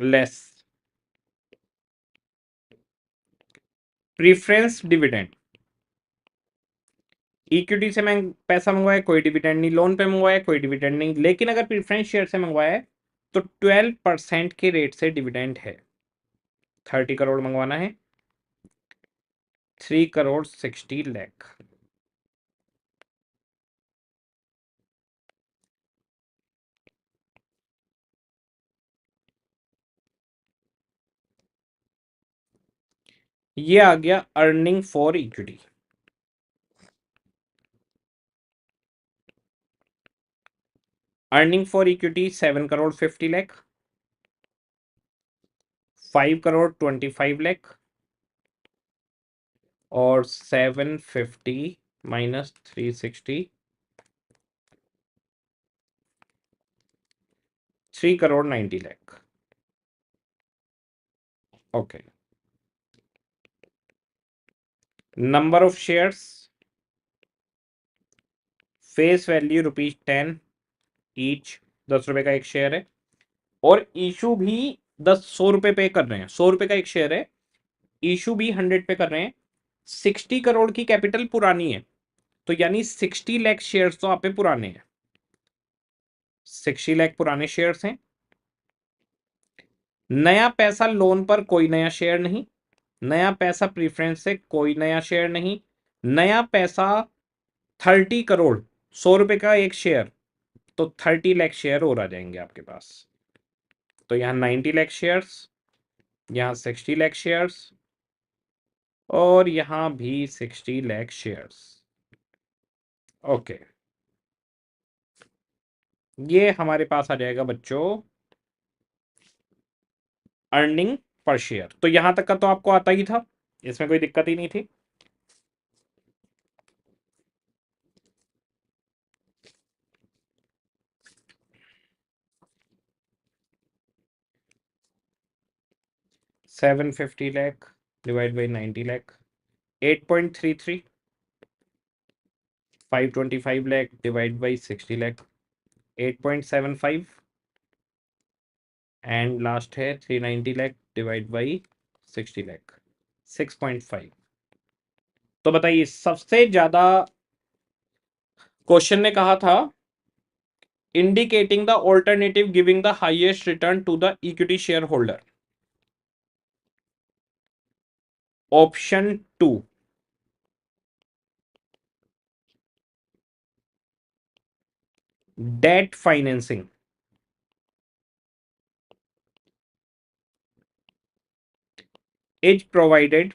लेस प्रीफरेंस डिविडेंड। इक्विटी से मैं पैसा मंगवाया, कोई डिविडेंड नहीं। लोन पे मंगवाया, कोई डिविडेंड नहीं। लेकिन अगर प्रीफरेंस शेयर से मंगवाया है तो 12% के रेट से डिविडेंड है। 30 करोड़ मंगवाना है, 3 करोड़ 60 लाख। ये आ गया earning for equity. Earning for equity 7 crore 50 lakh, 5 crore 25 lakh, और 750 minus 360, 3 crore 90 lakh. Okay. Number of shares, face value ₹10 each, 10 रुपए का एक शेयर है। और इशू भी 100 रुपए पे कर रहे हैं। 100 रुपए का एक शेयर है, इशू भी 100 पे कर रहे हैं। 60 करोड़ की कैपिटल पुरानी है, तो यानी 60 लाख शेयर्स तो आप पे पुराने हैं। 60 लाख पुराने शेयर्स हैं। नया पैसा लोन पर कोई नया शेयर नहीं, नया पैसा प्रीफरेंस से कोई नया शेयर नहीं। नया पैसा 30 करोड़, 100 रुपए का एक शेयर, तो 30 लाख शेयर और आ जाएंगे आपके पास। तो यहाँ 90 लाख शेयर्स, यहाँ 60 लाख शेयर्स और यहाँ भी 60 लाख शेयर्स। ओके, ये हमारे पास आ जाएगा बच्चों अर्निंग पर शेयर। तो यहां तक का तो आपको आता ही था, इसमें कोई दिक्कत ही नहीं थी। $750 divide by 90 lakh, 8.33। 525 lakh divide by 60 lakh, 8.75। And last है 390 लाख डिवाइड बाई 60 लाख, 6.5। तो बताइए सबसे ज्यादा क्वेश्चन ने कहा था indicating the alternative giving the highest return to the equity share holder. Option 2, debt financing. Is provided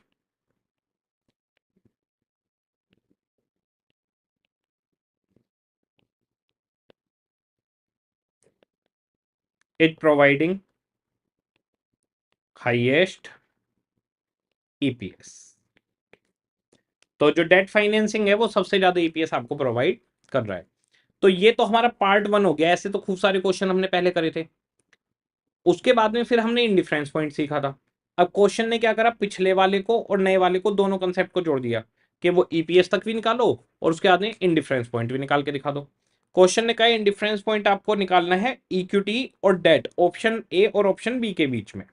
is providing highest EPS। तो जो डेट फाइनेंसिंग है वो सबसे ज्यादा ईपीएस आपको प्रोवाइड कर रहा है। तो ये तो हमारा पार्ट 1 हो गया। ऐसे तो खूब सारे क्वेश्चन हमने पहले करे थे। उसके बाद में फिर हमने इंडिफरेंस पॉइंट सीखा था। अब क्वेश्चन ने क्या करा, पिछले वाले को और नए वाले को दोनों कंसेप्ट को जोड़ दिया कि वो ईपीएस तक भी निकालो और उसके बाद में इंडिफरेंस पॉइंट भी निकाल के दिखा दो। क्वेश्चन ने कहा इंडिफरेंस पॉइंट आपको निकालना है इक्विटी और डेट, ऑप्शन ए और ऑप्शन बी के बीच में।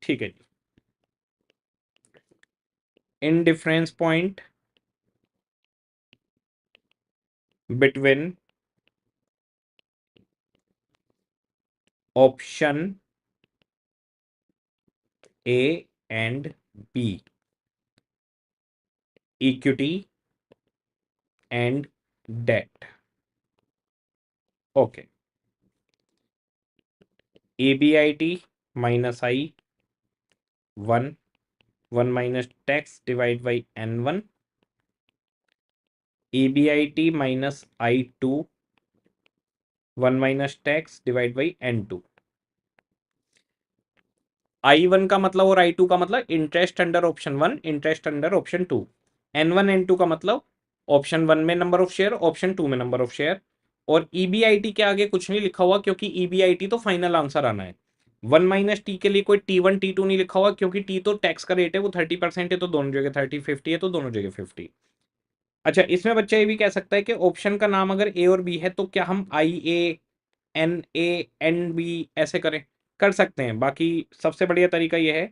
ठीक है जी, indifference point between option A and B, equity and debt. Okay, EBIT minus I 1, 1 minus tax divide by N1, EBIT minus I2, 1 minus tax divide by N2। I1 का मतलब और I2 का मतलब interest under option 1, interest under option 2। N1 N2 का मतलब option 1 में number of share, option 2 में number of share. और EBIT के आगे कुछ नहीं लिखा हुआ क्योंकि EBIT तो फाइनल आंसर आना है। 1 माइनस टी के लिए कोई T1 T2 नहीं लिखा हुआ क्योंकि टी तो टैक्स का रेट है, वो 30% है तो दोनों जगह 30, 50 है तो दोनों जगह 50। अच्छा, इसमें बच्चा ये भी कह सकता है कि ऑप्शन का नाम अगर ए और बी है तो क्या हम IA NA NB ऐसे करें, कर सकते हैं। बाकी सबसे बढ़िया तरीका यह है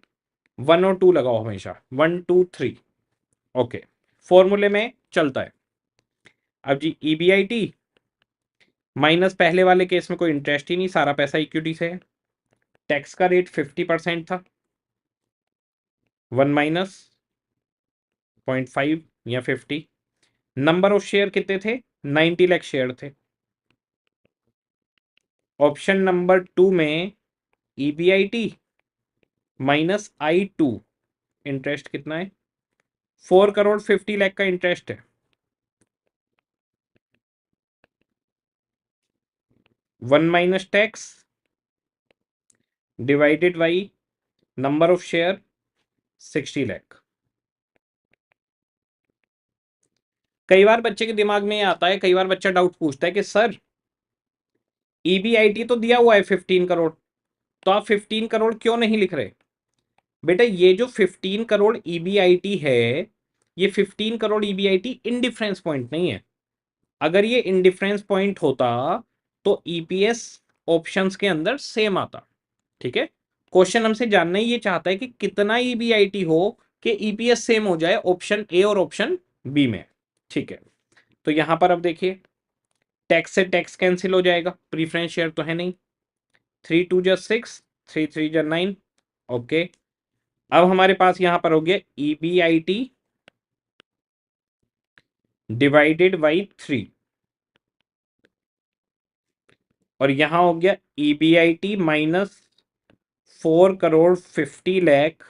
1 और 2 लगाओ हमेशा, 1 2 3। ओके, फॉर्मूले में चलता है। अब जी EBIT माइनस पहले वाले केस में कोई इंटरेस्ट ही नहीं, सारा पैसा इक्विटी से है। टैक्स का रेट 50% था, 1 माइनस 0.5 या 50। नंबर ऑफ शेयर कितने थे, 90 लाख शेयर थे। ऑप्शन नंबर 2 में EBIT माइनस I2, इंटरेस्ट कितना है, 4 करोड़ 50 लाख का इंटरेस्ट है। 1 minus tax divided by number of share 60 lakh. कई बार बच्चे के दिमाग में आता है, कई बार बच्चा डाउट पूछता है कि सर EBIT तो दिया हुआ है 15 करोड़, तो आप 15 करोड़ क्यों नहीं लिख रहे। बेटा ये जो 15 करोड़ EBIT है, ये 15 करोड़ EBIT इनडिफरेंस पॉइंट नहीं है। अगर ये इनडिफरेंस पॉइंट होता तो EPS ऑप्शंस के अंदर सेम आता। ठीक है, क्वेश्चन हमसे जानना ही ये चाहता है कि कितना EBIT हो कि EPS सेम हो जाए ऑप्शन ए और ऑप्शन बी में। ठीक है, तो यहां पर अब देखिए टैक्स से टैक्स कैंसिल हो जाएगा, प्रीफरेंस शेयर तो है नहीं। 3 2 जा 6, 3 3 जा 9। ओके, अब हमारे पास यहां पर हो गया EBIT डिवाइडेड बाई 3। और यहां हो गया EBIT माइनस 4,50,00,000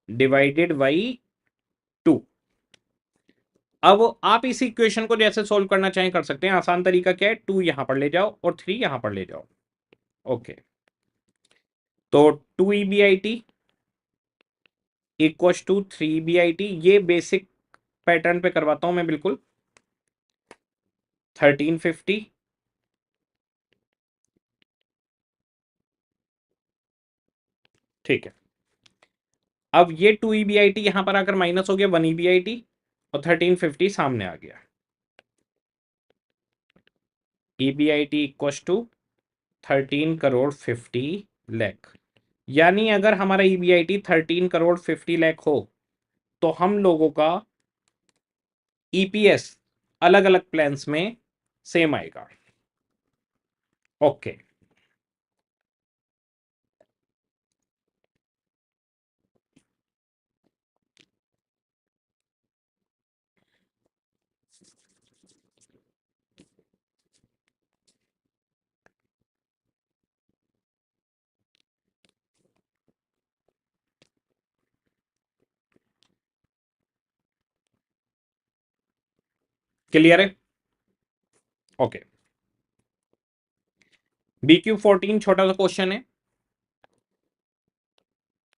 डिवाइडेड बाई 2। अब आप इस इक्वेशन को जैसे सोल्व करना चाहें कर सकते हैं। आसान तरीका क्या है, 2 यहां पर ले जाओ और 3 यहां पर ले जाओ। ओके, तो 2 EBIT इक्वस टू 3 EBIT। ये बेसिक पैटर्न पे करवाता हूं मैं बिल्कुल। 1350 ठीक है। अब ये 2 EBIT यहां पर आकर माइनस हो गया 1 EBIT और 1350 सामने आ गया। EBIT equals to 13,50,00,000। यानी अगर हमारा EBIT 13,50,00,000 हो तो हम लोगों का EPS अलग अलग प्लान्स में सेम आएगा। ओके, क्लियर है? ओके, BQ14 छोटा सा क्वेश्चन है,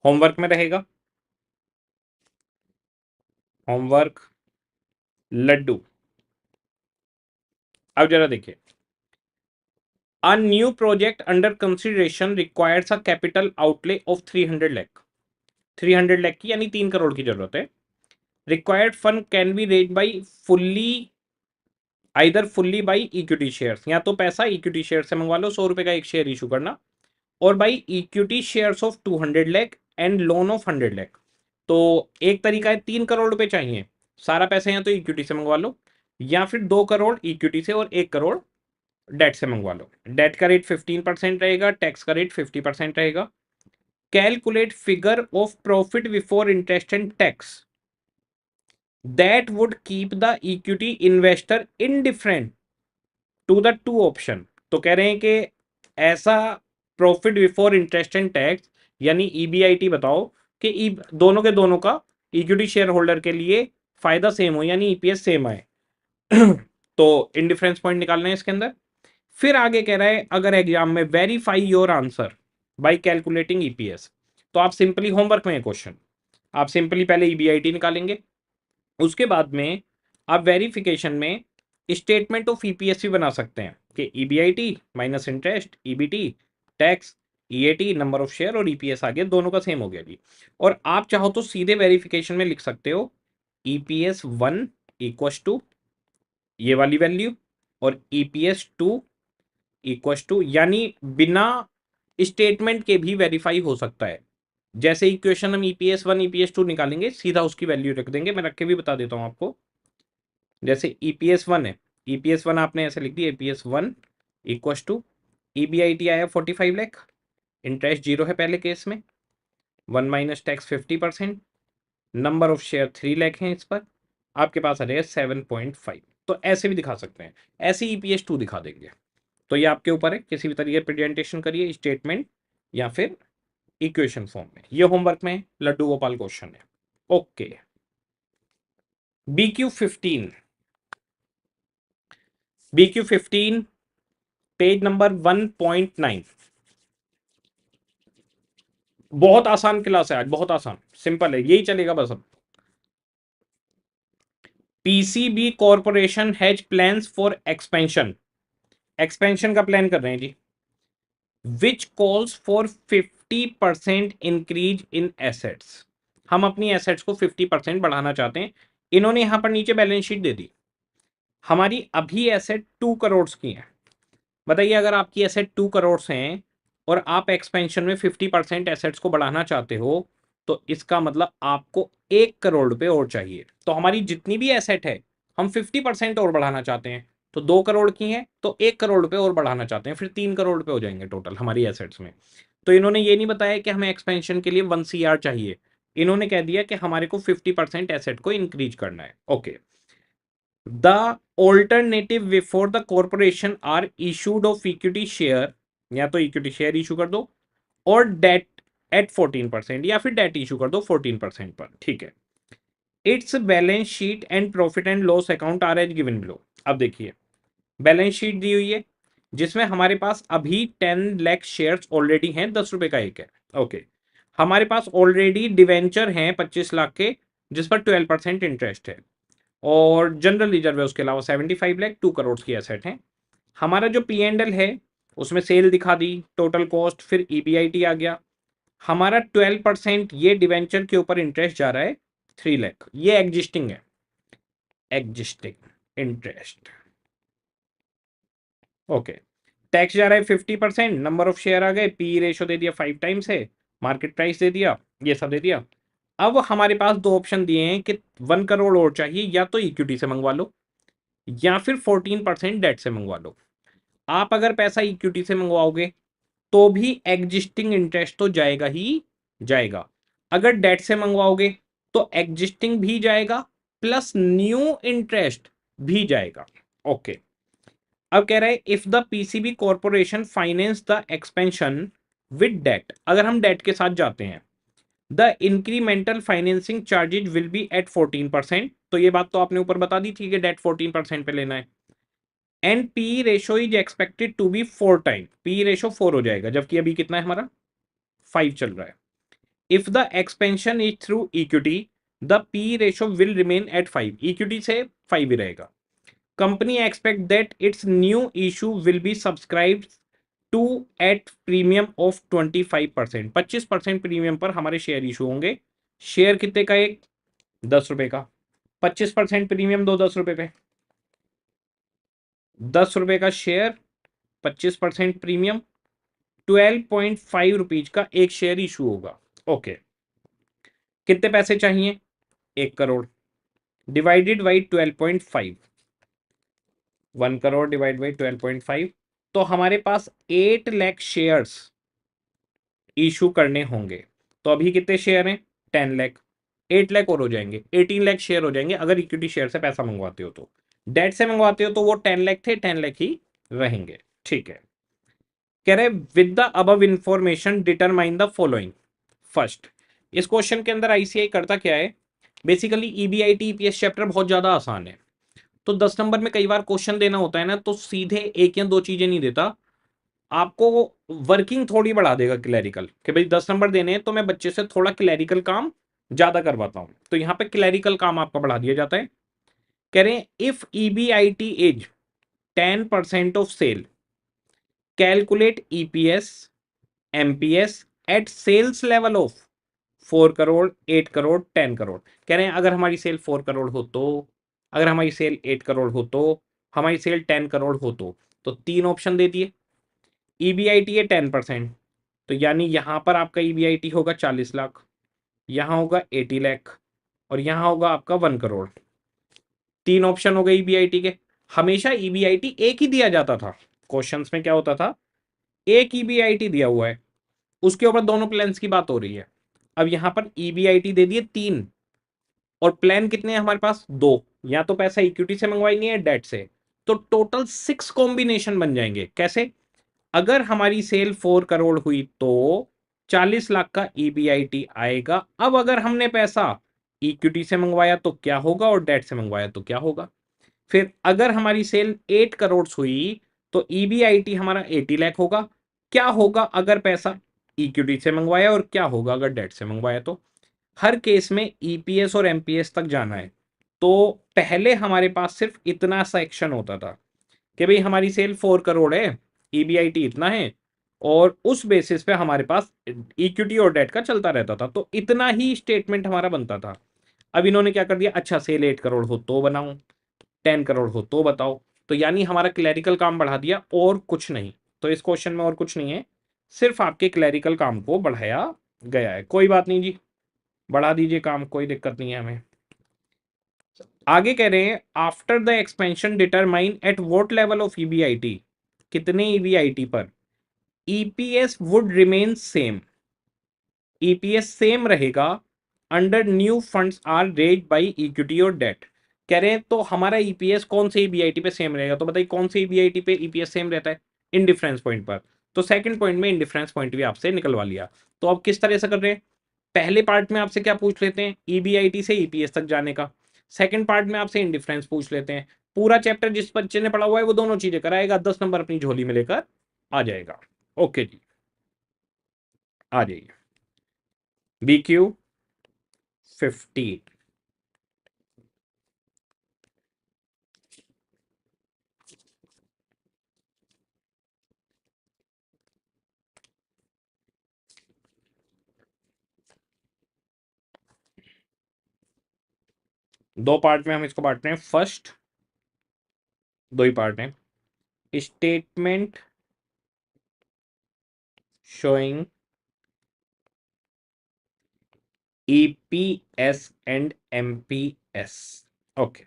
होमवर्क में रहेगा। होमवर्क लड्डू। अब जरा देखिए, a new project under consideration requires a capital outlay of 300,00,000। 300,00,000 की यानी 3 करोड़ की जरूरत है। Required fund can be raise by fully either fully by equity shares, या तो पैसा इक्विटी शेयर से मंगवा लो, 100 रुपए का एक शेयर इशू करना, और by equity shares of 200,00,000 and loan of 100,00,000। तो एक तरीका है, 3 करोड़ रुपए चाहिए, सारा पैसा या तो इक्विटी से मंगवा लो, या फिर 2 करोड़ इक्विटी से और 1 करोड़ डेट से मंगवा लो। डेट का रेट 15% रहेगा, टैक्स का रेट 50% रहेगा। Calculate figure of profit before interest and tax that would keep the equity investor indifferent to the two option. तो कह रहे हैं कि ऐसा profit before interest and tax यानी EBIT बताओ कि दोनों के दोनों का इक्विटी शेयर होल्डर के लिए फायदा सेम हो, यानी EPS सेम आए। तो इंडिफरेंस पॉइंट निकालना है इसके अंदर। फिर आगे कह रहा है, अगर एग्जाम में verify your answer by calculating EPS, तो आप सिंपली होमवर्क में क्वेश्चन, आप सिंपली पहले EBIT निकालेंगे, उसके बाद में आप वेरिफिकेशन में स्टेटमेंट ऑफ EPS भी बना सकते हैं कि EBIT minus interest, EBT, tax, EAT, number of share और EPS आ गया, दोनों का सेम हो गया जी। और आप चाहो तो सीधे वेरिफिकेशन में लिख सकते हो EPS 1 इक्वस टू ये वाली वैल्यू और EPS 2 इक्वस टू, यानी बिना स्टेटमेंट के भी वेरीफाई हो सकता है। जैसे इक्वेशन हम EPS 1 EPS 2 निकालेंगे, सीधा उसकी वैल्यू रख देंगे। मैं रख के भी बता देता हूं आपको। जैसे EPS 1 है, EPS 1 आपने ऐसे लिख दिया, EPS 1 इक्वस टू EBIT आया 45,00,000, इंटरेस्ट 0 है पहले केस में, 1 minus tax 50%, number of share 3,00,000 हैं इस पर, आपके पास आ जाएगा 7.5। तो ऐसे भी दिखा सकते हैं, ऐसे EPS 2 दिखा देंगे। तो ये आपके ऊपर है, किसी भी तरीके प्रेजेंटेशन करिए, स्टेटमेंट या फिर इक्वेशन फॉर्म में। ये होमवर्क में लड्डू गोपाल क्वेश्चन है। Okay, BQ15 BQ15 page number 1.9। बहुत आसान क्लास है आज, बहुत आसान, सिंपल है, यही चलेगा बस अब। PCB corporation has plans for expansion, expansion का प्लान कर रहे हैं जी, which calls for 50% increase in assets. हम अपनी एसेट्स को 50% बढ़ाना चाहते हैं। इन्होंने यहां पर नीचे बैलेंस शीट दे दी, हमारी अभी एसेट 2 करोड़ की है। बताइए, अगर आपकी एसेट 2 करोड़ हैं और आप एक्सपेंशन में 50% एसेट्स को बढ़ाना चाहते हो, तो इसका मतलब आपको 1 करोड़ रुपए और चाहिए। तो हमारी जितनी भी एसेट है, हम 50% और बढ़ाना चाहते हैं, तो 2 करोड़ की है तो 1 करोड़ रुपए और बढ़ाना चाहते हैं, फिर 3 करोड़ रुपए हो जाएंगे टोटल हमारी एसेट्स में। तो इन्होंने ये नहीं बताया कि हमें एक्सपेंशन के लिए 1 CR चाहिए, इन्होंने कह दिया कि हमारे को 50% एसेट को इंक्रीज करना है। Okay, the alternative before the corporation are issued of equity share, या तो इक्विटी शेयर इशू कर दो और डेट एट 14%, या फिर डेट इशू कर दो 14% पर, ठीक है। Its balance sheet and profit and loss account are as given below. अब देखिए, बैलेंस शीट दी हुई है जिसमें हमारे पास अभी 10 लाख शेयर्स ऑलरेडी हैं, 10 रुपए का एक है, ओके। हमारे पास ऑलरेडी डिवेंचर हैं 25 लाख के, जिस पर 12% इंटरेस्ट है, और जनरल रिजर्व है उसके अलावा 75 लाख, 2 करोड़ की एसेट है। हमारा जो पी एंड एल है उसमें सेल दिखा दी, टोटल कॉस्ट, फिर ईबीआईटी आ गया। हमारा 12% ये डिवेंचर के ऊपर इंटरेस्ट जा रहा है 3 लाख, ये एग्जिस्टिंग है, एग्जिस्टिंग इंटरेस्ट, ओके। टैक्स जा रहा है 50%, नंबर ऑफ शेयर आ गए, पी रेशो दे दिया 5 टाइम्स है, मार्केट प्राइस दे दिया, ये सब दे दिया। अब हमारे पास दो ऑप्शन दिए हैं कि 1 करोड़ और चाहिए, या तो इक्विटी से मंगवा लो या फिर 14% डेट से मंगवा लो। आप अगर पैसा इक्विटी से मंगवाओगे तो भी एग्जिस्टिंग इंटरेस्ट तो जाएगा ही जाएगा। अगर डेट से मंगवाओगे तो एग्जिस्टिंग भी जाएगा प्लस न्यू इंटरेस्ट भी जाएगा, ओके। अब कह रहे हैं if the PCB corporation finance the expansion with debt, अगर हम डेट के साथ जाते हैं, the incremental financing charges will be at 14%, तो ये बात तो आपने ऊपर बता दी थी कि डेट 14% पे लेना है। And P ratio is expected to be 4 time, P ratio 4 हो जाएगा, जबकि अभी कितना है हमारा 5 चल रहा है। If the expansion is through equity the P ratio will remain at 5, equity से 5 ही रहेगा। Company expect that its new issue will be subscribe to at premium of 25%, 25% premium पर हमारे शेयर इशू होंगे। शेयर कितने का एक, 10 रुपए का, 25% प्रीमियम दो 10 रुपए पे, 10 रुपए का शेयर, 25% प्रीमियम, 12.5 रुपीज का एक शेयर इशू होगा, ओके। कितने पैसे चाहिए, 1 crore, divided by 12.5, 1 crore divide by 12.5, तो हमारे पास 8 लाख शेयर्स इशू करने होंगे। तो अभी कितने शेयर हैं, 10 लाख, 8 लाख और हो जाएंगे, 18 लाख शेयर हो जाएंगे अगर इक्विटी शेयर से पैसा मंगवाते हो। तो डेट से मंगवाते हो तो वो 10 लाख थे, 10 लाख ही रहेंगे, ठीक है। कह रहे with the above information determine the following. First, इस क्वेश्चन के अंदर आईसीआई करता क्या है, बेसिकली ईबीआईटी ईपीएस चैप्टर बहुत ज्यादा आसान है, तो 10 नंबर में कई बार क्वेश्चन देना होता है ना, तो सीधे एक या दो चीजें नहीं देता, आपको वर्किंग थोड़ी बढ़ा देगा क्लैरिकल, कि भाई 10 नंबर देने हैं तो मैं बच्चे से थोड़ा क्लैरिकल काम ज्यादा करवाता हूं, तो यहां पे क्लैरिकल काम आपका बढ़ा दिया जाता है। कह रहे हैं if EBIT is 10% of sale, calculate EPS MPS at sales level of 4 crore, 8 crore, 10 crore. कह रहे हैं अगर हमारी सेल 4 करोड़ हो तो, अगर हमारी सेल 8 करोड़ हो तो, हमारी सेल 10 करोड़ हो तो तीन ऑप्शन दे दिए। ईबीआईटी है 10%, तो यानी यहां पर आपका ईबीआईटी होगा 40 लाख, यहां होगा 80 लाख, और यहां होगा आपका 1 करोड़। तीन ऑप्शन हो गए ईबीआईटी के। हमेशा ईबीआईटी एक ही दिया जाता था, क्वेश्चंस में क्या होता था, एक ईबीआईटी दिया हुआ है, उसके ऊपर दोनों प्लान्स की बात हो रही है। अब यहां पर ईबीआईटी दे दिए 3, और प्लान कितने हैं हमारे पास, 2, या तो पैसा इक्विटी से मंगवाएंगे या डेट से, तो टोटल 6 कॉम्बिनेशन बन जाएंगे। कैसे, अगर हमारी सेल 4 करोड़ हुई तो 40 लाख का ईबीआईटी आएगा। अब अगर हमने पैसा इक्विटी से मंगवाया तो क्या होगा, और डेट से मंगवाया तो क्या होगा। फिर अगर हमारी सेल 8 करोड़ हुई तो ईबीआईटी हमारा 80 लाख होगा। क्या होगा अगर पैसा इक्विटी से मंगवाया, और क्या होगा अगर डेट से मंगवाया। तो हर केस में ईपीएस और एमपीएस तक जाना है, तो पहले हमारे पास सिर्फ इतना सेक्शन होता था कि भाई हमारी सेल 4 करोड़ है, ईबीआईटी इतना है, और उस बेसिस पे हमारे पास इक्विटी और डेट का चलता रहता था, तो इतना ही स्टेटमेंट हमारा बनता था। अब इन्होंने क्या कर दिया, अच्छा सेल 8 करोड़ हो तो बनाओ, 10 करोड़ हो तो बताओ, तो यानी हमारा क्लैरिकल काम बढ़ा दिया और कुछ नहीं। तो इस क्वेश्चन में और कुछ नहीं है, सिर्फ आपके क्लैरिकल काम को बढ़ाया गया है। कोई बात नहीं जी, बढ़ा दीजिए काम, कोई दिक्कत नहीं है हमें। आगे कह रहे हैं after the expansion determine at what level of EBIT, कितने ईबीआईटी पर EPS would remain same, EPS same रहेगा under new funds are raised by equity और डेट। कह रहे हैं तो हमारा ईपीएस कौन से ईबीआईटी पे सेम रहेगा, तो बताइए कौन से ईबीआईटी पे ईपीएस सेम रहता है, इंडिफरेंस पॉइंट पर। तो सेकंड पॉइंट में इंडिफरेंस पॉइंट भी आपसे निकलवा लिया। तो अब किस तरह से कर रहे हैं, पहले पार्ट में आपसे क्या पूछ लेते हैं, ईबीआईटी से ईपीएस तक जाने का। सेकंड पार्ट में आपसे इंडिफरेंस पूछ लेते हैं। पूरा चैप्टर जिस बच्चे ने पढ़ा हुआ है वो दोनों चीजें कराएगा, 10 नंबर अपनी झोली में लेकर आ जाएगा। ओके जी, आ जाइए। BQ 15। दो पार्ट में हम इसको बांट रहे हैं। फर्स्ट, दो ही पार्ट हैं, statement showing EPS and MPS. Okay,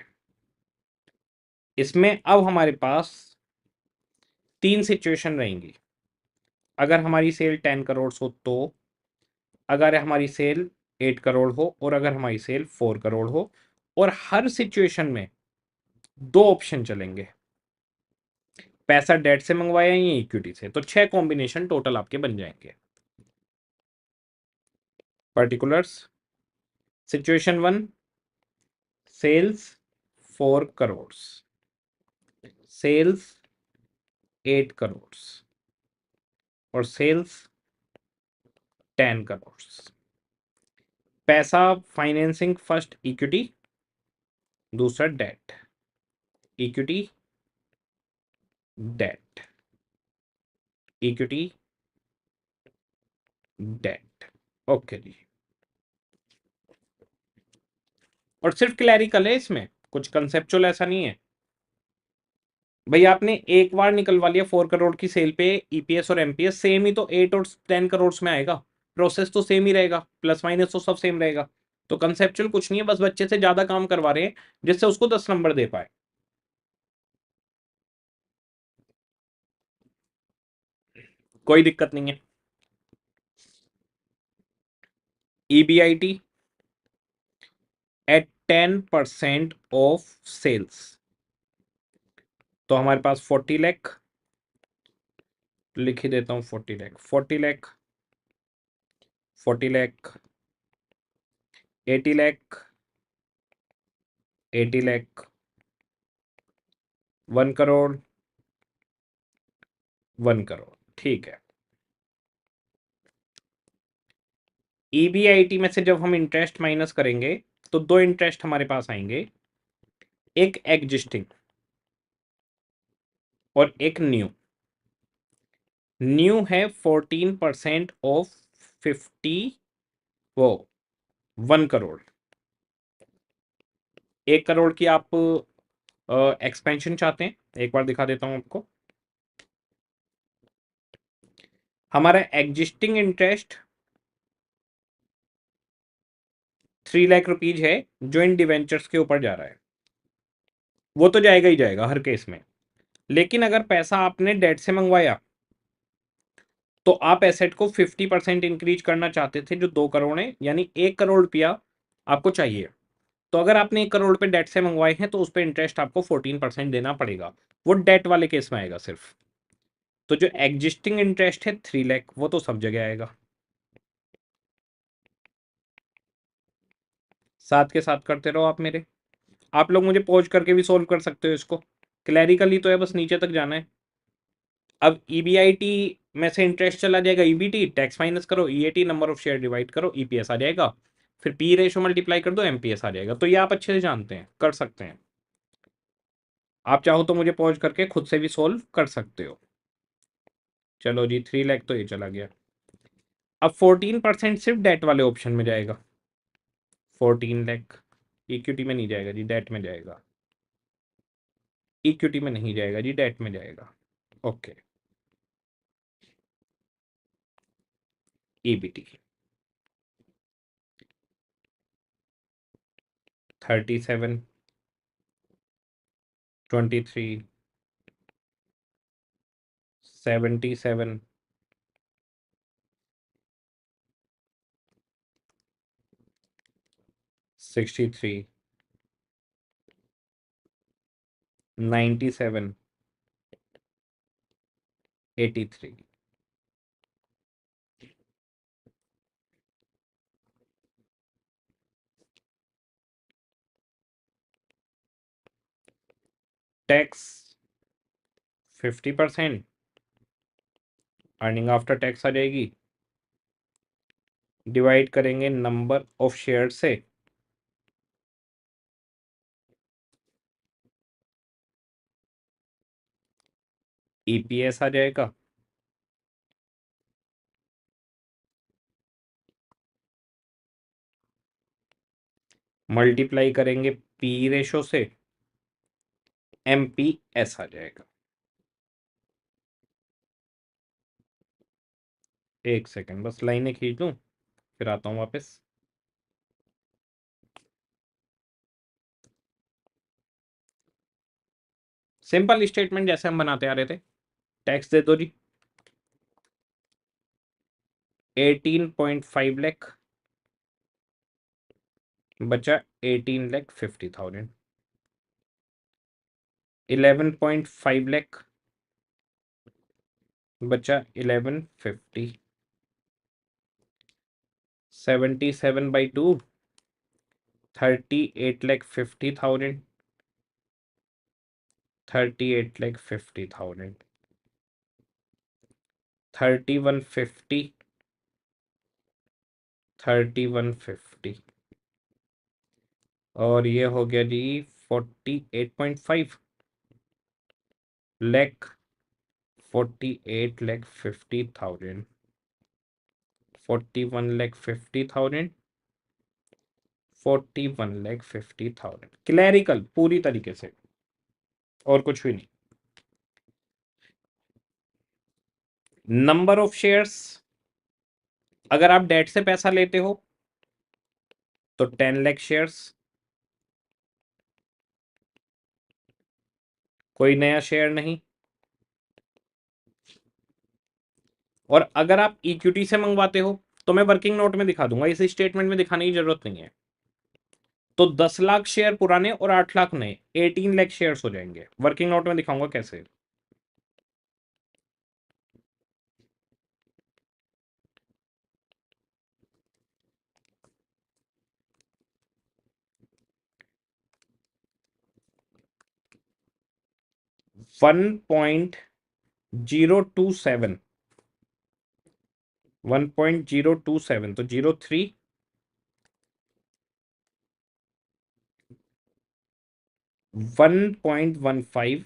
इसमें अब हमारे पास तीन सिचुएशन रहेंगी। अगर हमारी सेल 10 करोड़ हो तो, अगर हमारी सेल 8 करोड़ हो, और अगर हमारी सेल 4 करोड़ हो। और हर सिचुएशन में दो ऑप्शन चलेंगे, पैसा डेट से मंगवाया या इक्विटी से। तो 6 कॉम्बिनेशन टोटल आपके बन जाएंगे। Particulars, situation 1, sales 4 crore, sales 8 crore, और सेल्स 10 करोड़। पैसा फाइनेंसिंग, फर्स्ट इक्विटी, दूसरा debt, equity debt, equity debt. Okay जी, और सिर्फ क्लैरिकल है, इसमें कुछ कंसेप्चुअल ऐसा नहीं है। भाई आपने एक बार निकलवा लिया 4 करोड़ की सेल पे ईपीएस और एमपीएस, सेम ही तो 8 और 10 करोड़ में आएगा। प्रोसेस तो सेम ही रहेगा, प्लस माइनस तो सब सेम रहेगा। तो कंसेप्चुअल कुछ नहीं है, बस बच्चे से ज्यादा काम करवा रहे हैं जिससे उसको 10 नंबर दे पाए। कोई दिक्कत नहीं है। ईबीआईटी एट 10% ऑफ सेल्स, तो हमारे पास 40 लाख, लिख ही देता हूं 40 लाख, 40 लाख, 40 लाख, 80 लाख, 80 लाख, 1 करोड़, 1 करोड़। ठीक है। ईबीआईटी में से जब हम इंटरेस्ट माइनस करेंगे तो दो इंटरेस्ट हमारे पास आएंगे, एक एग्जिस्टिंग और एक न्यू। न्यू है 14% ऑफ 50, वो 1 करोड़। 1 करोड़ की आप एक्सपेंशन चाहते हैं, एक बार दिखा देता हूं आपको। हमारा एग्जिस्टिंग इंटरेस्ट 3 लाख रुपीज है जो इन डिवेंचर्स के ऊपर जा रहा है, वो तो जाएगा ही जाएगा हर केस में। लेकिन अगर पैसा आपने डेट से मंगवाया तो आप एसेट को 50% इंक्रीज करना चाहते थे, जो 2 करोड़ है, यानी 1 करोड़ रुपया आपको चाहिए। तो अगर आपने 1 करोड़ पे डेट से मंगवाए हैं तो उस पर इंटरेस्ट आपको 14% देना पड़ेगा। वो डेट वाले केस में आएगा सिर्फ। तो जो एग्जिस्टिंग इंटरेस्ट है 3 लाख, वो तो सब जगह आएगा। साथ के साथ करते रहो आप मेरे। आप लोग मुझे पॉज करके भी सोल्व कर सकते हो इसको, क्लैरिकली तो है, बस नीचे तक जाना है। अब ईबीआईटी में से इंटरेस्ट चला जाएगा ईबीटी, टैक्स माइनस करो, EAT number of share divide करो, ईपीएस आ जाएगा। फिर पी रेशो मल्टीप्लाई कर दो, एमपीएस आ जाएगा। तो ये आप अच्छे से जानते हैं, कर सकते हैं। आप चाहो तो मुझे पॉज करके खुद से भी सोल्व कर सकते हो। चलो जी, 3 लाख तो ये चला गया। अब 14% सिर्फ डेट वाले ऑप्शन में जाएगा। 14 लाख इक्विटी में नहीं जाएगा जी, डेट में जाएगा। इक्विटी में नहीं जाएगा जी, डेट में जाएगा। Okay, EBT 37, 23, 77, 63, 97, 83। Tax 50%, earning after tax आ जाएगी, डिवाइड करेंगे नंबर ऑफ शेयर से, ईपीएस आ जाएगा, मल्टीप्लाई करेंगे पी रेशो से, एमपीएस आ जाएगा। एक सेकंड बस लाइनें खींच दूं, फिर आता हूं वापस। सिंपल स्टेटमेंट जैसे हम बनाते आ रहे थे, टैक्स दे दो जी 18.5 लाख, बचा 18,50,000, 11.5 लाख, बचा 1150, 77/2, 38,50,000, 38,50,000, 3150, 3150, और ये हो गया जी 48.5 लाख, 48,50,000, 41,50,000, 41,50,000। क्लैरिकल पूरी तरीके से, और कुछ भी नहीं। नंबर ऑफ शेयर्स, अगर आप डेट से पैसा लेते हो तो 10 लाख शेयर्स, कोई नया शेयर नहीं। और अगर आप इक्विटी से मंगवाते हो तो मैं वर्किंग नोट में दिखा दूंगा, इस स्टेटमेंट में दिखाने की जरूरत नहीं है। तो 10 लाख शेयर पुराने और 8 लाख नए, 18 लाख शेयर्स हो जाएंगे। वर्किंग नोट में दिखाऊंगा कैसे। वन पॉइंट 027, 1.027, तो 03, 1.15,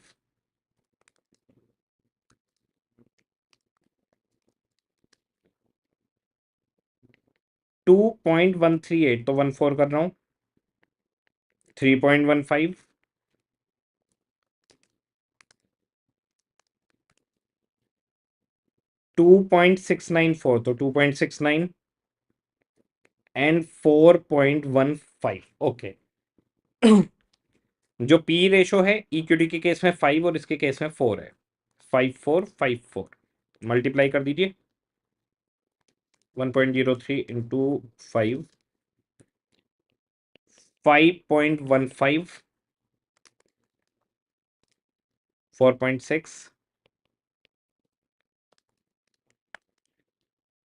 2.138, तो 14 कर रहा हूं, 3.15, 2.694, तो 2.69, एंड 4.15। ओके। जो पी रेशो है इक्विटी के केस में 5 और इसके केस में 4 है, 5454, मल्टीप्लाई कर दीजिए 1.03 इंटू 5, 5.15, 4.6,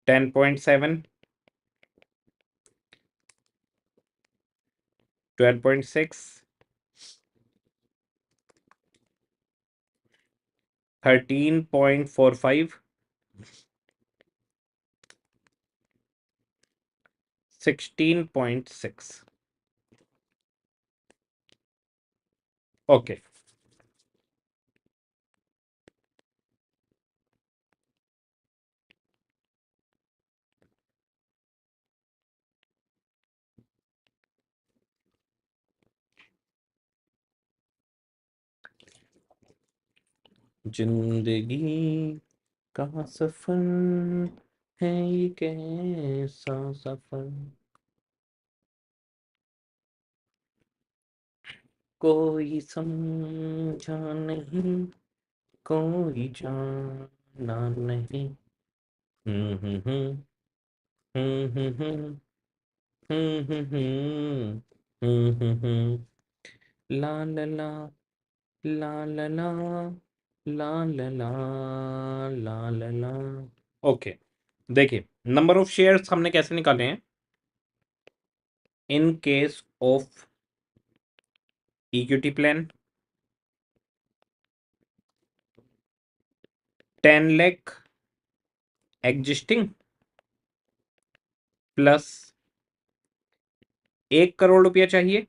10.7, 12.6, 13.45, 16.6। ओके। जिंदगी का सफर है ये कैसा सफर, कोई समझा नहीं, कोई जाना नहीं। हम्म हम्म हम्म हम्म हम्म हम्म हम्म हम्म हम्म हम्म हम्म, ला ला ला ला ला ला ला ला ला ला ला ला। ओके, देखिए नंबर ऑफ शेयर्स हमने कैसे निकाले हैं। इन case of equity plan 10 lakh existing plus 1 crore रुपया चाहिए।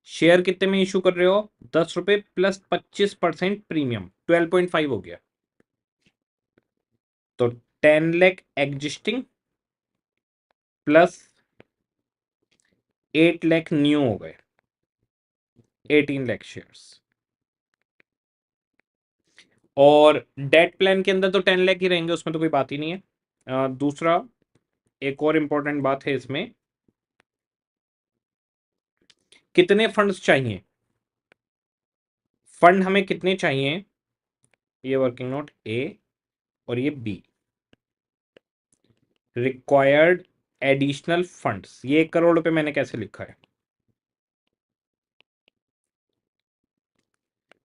शेयर कितने में इशू कर रहे हो, 10 रुपए प्लस 25% प्रीमियम, 12.5 हो गया। तो 10 lakh existing plus 8 lakh new हो गए, 18 लाख शेयर्स। और डेट प्लान के अंदर तो 10 लाख ही रहेंगे, उसमें तो कोई बात ही नहीं है। दूसरा एक और इंपॉर्टेंट बात है इसमें, कितने फंड्स चाहिए। फंड हमें कितने चाहिए, ये वर्किंग नोट ए और ये बी। रिक्वायर्ड एडिशनल फंड्स, ये 1 करोड़ रुपए मैंने कैसे लिखा है।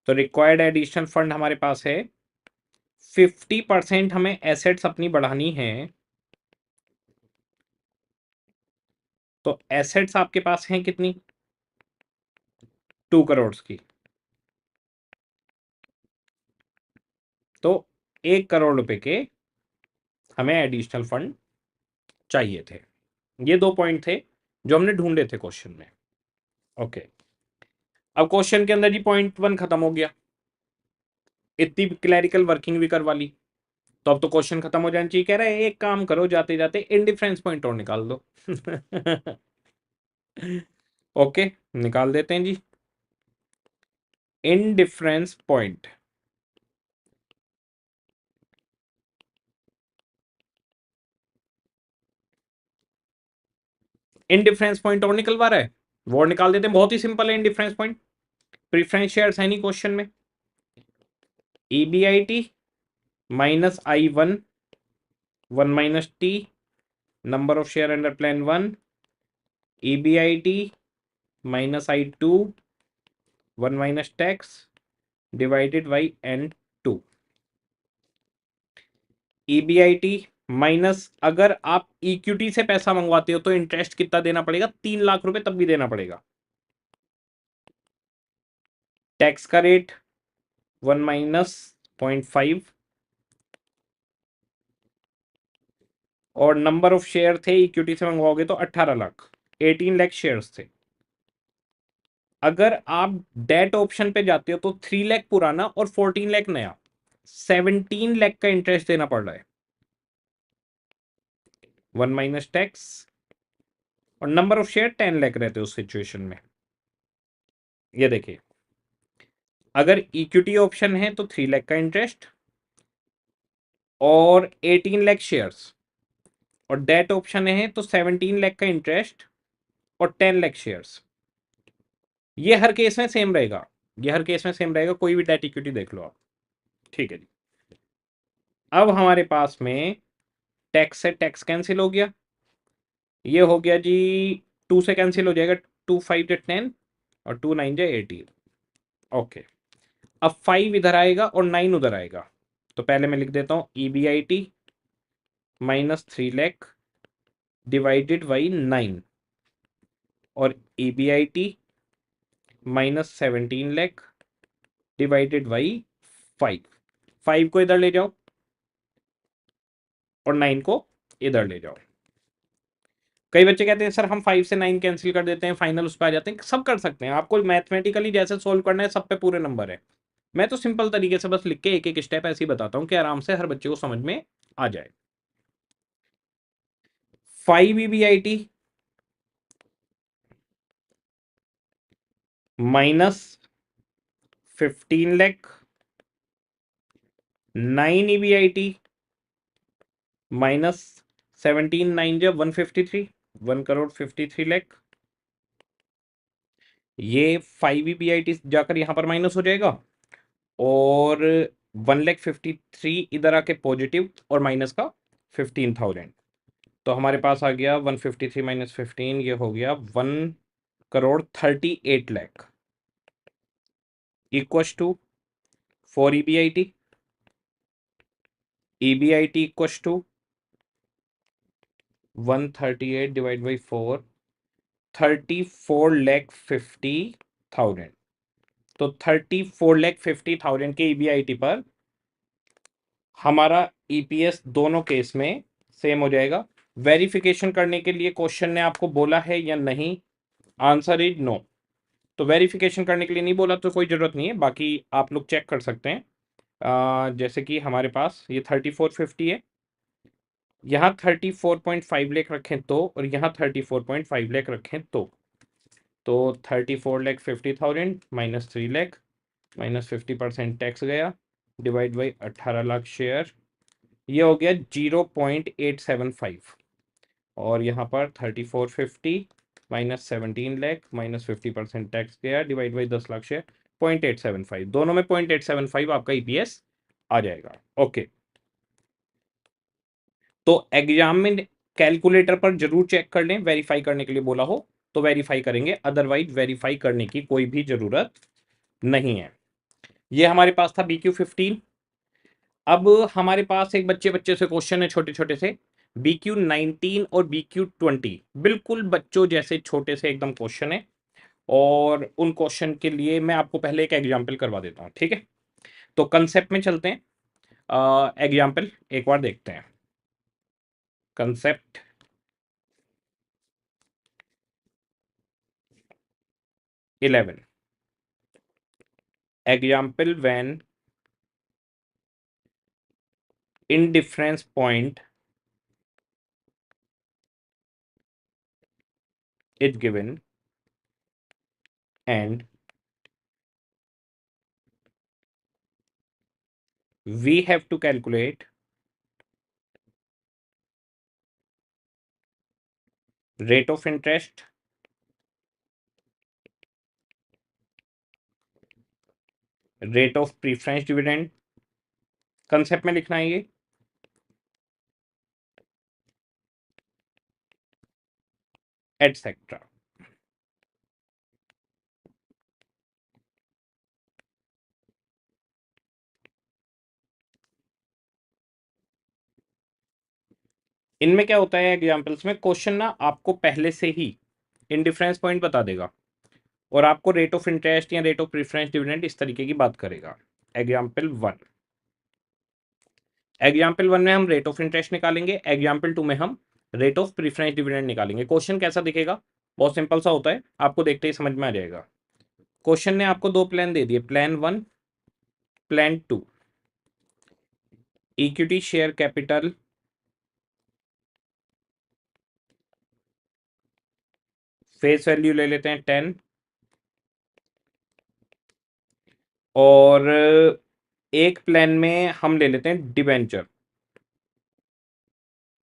तो रिक्वायर्ड एडिशनल फंड हमारे पास है 50%। हमें एसेट्स अपनी बढ़ानी है, तो एसेट्स आपके पास हैं कितनी, 2 करोड़ की। तो 1 करोड़ रुपए के हमें एडिशनल फंड चाहिए थे। ये 2 पॉइंट थे जो हमने ढूंढे थे क्वेश्चन में। ओके, अब क्वेश्चन के अंदर जी पॉइंट 1 खत्म हो गया, इतनी क्लैरिकल वर्किंग भी करवा ली, तो अब तो क्वेश्चन खत्म हो जाना चाहिए। कह रहे हैं एक काम करो, जाते जाते इनडिफरेंस पॉइंट और निकाल दो। ओके, निकाल देते हैं जी इनडिफरेंस पॉइंट। इनडिफरेंस पॉइंट और निकलवा रहा है, वो और निकाल देते हैं। बहुत ही सिंपल है इनडिफरेंस पॉइंट। प्रीफरेंस शेयर्स है नहीं क्वेश्चन में, EBIT minus I1 1 minus T number of share under plan 1, EBIT minus I2 1 minus tax divided by N2। EBIT minus, अगर आप इक्विटी से पैसा मंगवाते हो तो इंटरेस्ट कितना देना पड़ेगा, 3 लाख रुपए तब भी देना पड़ेगा। टैक्स का रेट 1 माइनस 0.5 और नंबर ऑफ शेयर थे इक्विटी से मंगवाओगे तो 18 लाख, 18 लाख शेयर्स थे। अगर आप डेट ऑप्शन पे जाते हो तो 3 लाख पुराना और 14 लाख नया, 17 लाख का इंटरेस्ट देना पड़ रहा है। 1 माइनस टैक्स और नंबर ऑफ शेयर 10 लाख रहते उस सिचुएशन में। ये देखिए, अगर इक्विटी ऑप्शन है तो 3 लाख का इंटरेस्ट और 18 लाख शेयर्स, और डेट ऑप्शन है तो 17 लाख का इंटरेस्ट और 10 लाख शेयर्स। ये हर केस में सेम रहेगा, ये हर केस में सेम रहेगा, कोई भी डेट इक्विटी देख लो आप। ठीक है जी, अब हमारे पास में टैक्स से टैक्स कैंसिल हो गया, ये हो गया जी 2 से कैंसिल हो जाएगा, 2 5 जा 10 और 2 9 जा 18। ओके, अब 5 इधर आएगा और 9 उधर आएगा, तो पहले मैं लिख देता हूं EBIT minus 3 lakh divided by 9 और EBIT minus 17 lakh divided by 5। 5 को इधर ले जाओ और 9 को इधर ले जाओ। कई बच्चे कहते हैं सर हम 5 से 9 कैंसिल कर देते हैं, फाइनल उस पर आ जाते हैं। सब कर सकते हैं, आपको मैथमेटिकली जैसे सोल्व करना है, सब पे पूरे नंबर है। मैं तो सिंपल तरीके से बस लिख के एक एक स्टेप ऐसे ही बताता हूँ कि आराम से हर बच्चे को समझ में आ जाए। 5 EBIT minus 15 lakh, 9 EBIT minus 17 9 जब 153, 1 करोड़ 53 लाख। ये 5 EBIT जाकर यहां पर माइनस हो जाएगा और 1,53 इधर आके पॉजिटिव और माइनस का 15,000। तो हमारे पास आ गया 153 माइनस 15, ये हो गया 1 crore 38 lakh. Equals to for EBIT equals to 138 divide by 4 34,50,000। तो 34,50,000 के EBIT पर हमारा EPS दोनों केस में सेम हो जाएगा। वेरिफिकेशन करने के लिए क्वेश्चन ने आपको बोला है या नहीं? Answer is no. तो वेरिफिकेशन करने के लिए नहीं बोला तो कोई ज़रूरत नहीं है, बाकी आप लोग चेक कर सकते हैं। जैसे कि हमारे पास ये 3450 है, यहाँ 34.5 लाख रखें तो, और यहाँ 34.5 लाख रखें तो 34,50,000 माइनस 3 लाख माइनस 50% टैक्स गया डिवाइड बाई 18 लाख शेयर, ये हो गया 0.875। और यहाँ पर 3450 माइनस 17 लाख माइनस 50% टैक्स गया डिवाइड बाई 10 लाख शेयर 0.875, दोनों में 0.875 आपका EPS आ जाएगा। ओके, तो एग्जाम में कैलकुलेटर पर जरूर चेक कर लें, वेरीफाई करने के लिए बोला हो तो वेरीफाई करेंगे, अदरवाइज वेरीफाई करने की कोई भी जरूरत नहीं है। ये हमारे पास था BQ15। अब हमारे पास एक बच्चे बच्चे से क्वेश्चन है, छोटे छोटे से BQ19 और BQ20, बिल्कुल बच्चों जैसे छोटे से एकदम क्वेश्चन है, और उन क्वेश्चन के लिए मैं आपको पहले एक एग्जाम्पल करवा देता हूँ, ठीक है? तो कंसेप्ट में चलते हैं, एग्जाम्पल एक बार देखते हैं। Concept eleven, example when indifference point is given and we have to calculate rate of interest, rate of preference dividend, concept में लिखना है ये, एटसेट्रा। इनमें क्या होता है एग्जाम्पल्स में, क्वेश्चन ना आपको पहले से ही इंडिफरेंस पॉइंट बता देगा और आपको रेट ऑफ इंटरेस्ट या रेट ऑफ प्रेफरेंस डिविडेंड इस तरीके की बात करेगा। एग्जाम्पल वन, एग्जाम्पल वन में हम रेट ऑफ इंटरेस्ट निकालेंगे, एग्जाम्पल टू में हम रेट ऑफ प्रेफरेंस डिविडेंड निकालेंगे। क्वेश्चन कैसा दिखेगा? बहुत सिंपल सा होता है, आपको देखते ही समझ में आ जाएगा। क्वेश्चन ने आपको दो प्लान दे दिए, plan one, plan two. Equity share capital face value ले लेते हैं 10, और एक प्लान में हम ले लेते हैं डिबेंचर,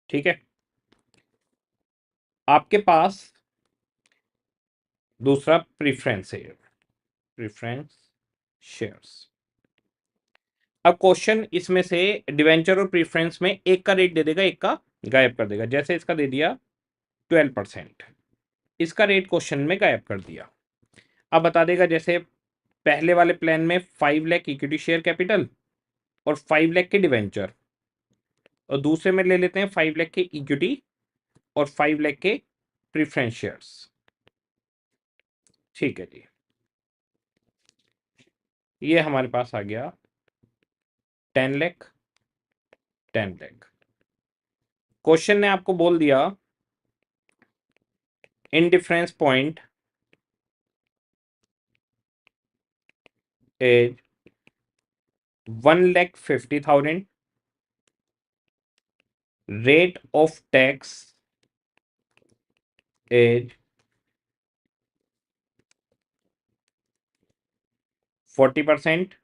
ठीक है? आपके पास दूसरा प्रीफरेंस है, प्रीफरेंस शेयर्स। अब क्वेश्चन इसमें से डिवेंचर और प्रीफरेंस में एक का रेट दे देगा, एक का गायब कर देगा। जैसे इसका दे दिया 12%, इसका रेट क्वेश्चन में गायब कर दिया। अब बता देगा जैसे पहले वाले प्लान में 5 लाख इक्विटी शेयर कैपिटल और 5 लाख के डिवेंचर, और दूसरे में ले लेते हैं 5 लाख के इक्विटी और 5 लाख के प्रीफरेंस शेयर्स, ठीक है जी। ये हमारे पास आ गया 10 लाख 10 लाख। क्वेश्चन ने आपको बोल दिया indifference point is 1,50,000, rate of tax is 40%,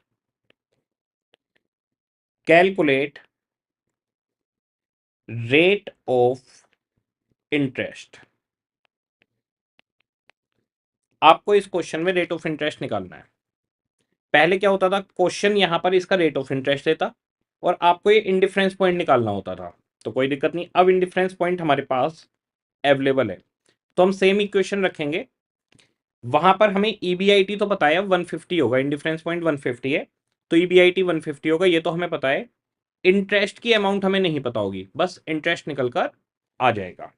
calculate rate of interest। आपको इस क्वेश्चन में रेट ऑफ इंटरेस्ट निकालना है। पहले क्या होता था, क्वेश्चन यहां पर इसका रेट ऑफ इंटरेस्ट देता और आपको ये इंडिफरेंस पॉइंट निकालना होता था, तो कोई दिक्कत नहीं। अब इंडिफरेंस पॉइंट हमारे पास अवेलेबल है, तो हम सेम इक्वेशन रखेंगे, वहां पर हमें ईबीआईटी तो पता है 150 होगा, इंडिफरेंस पॉइंट 150 है, तो ईबीआईटी 150 होगा, ये तो हमें पता है। इंटरेस्ट की अमाउंट हमें नहीं पता होगी, बस इंटरेस्ट निकल कर आ जाएगा।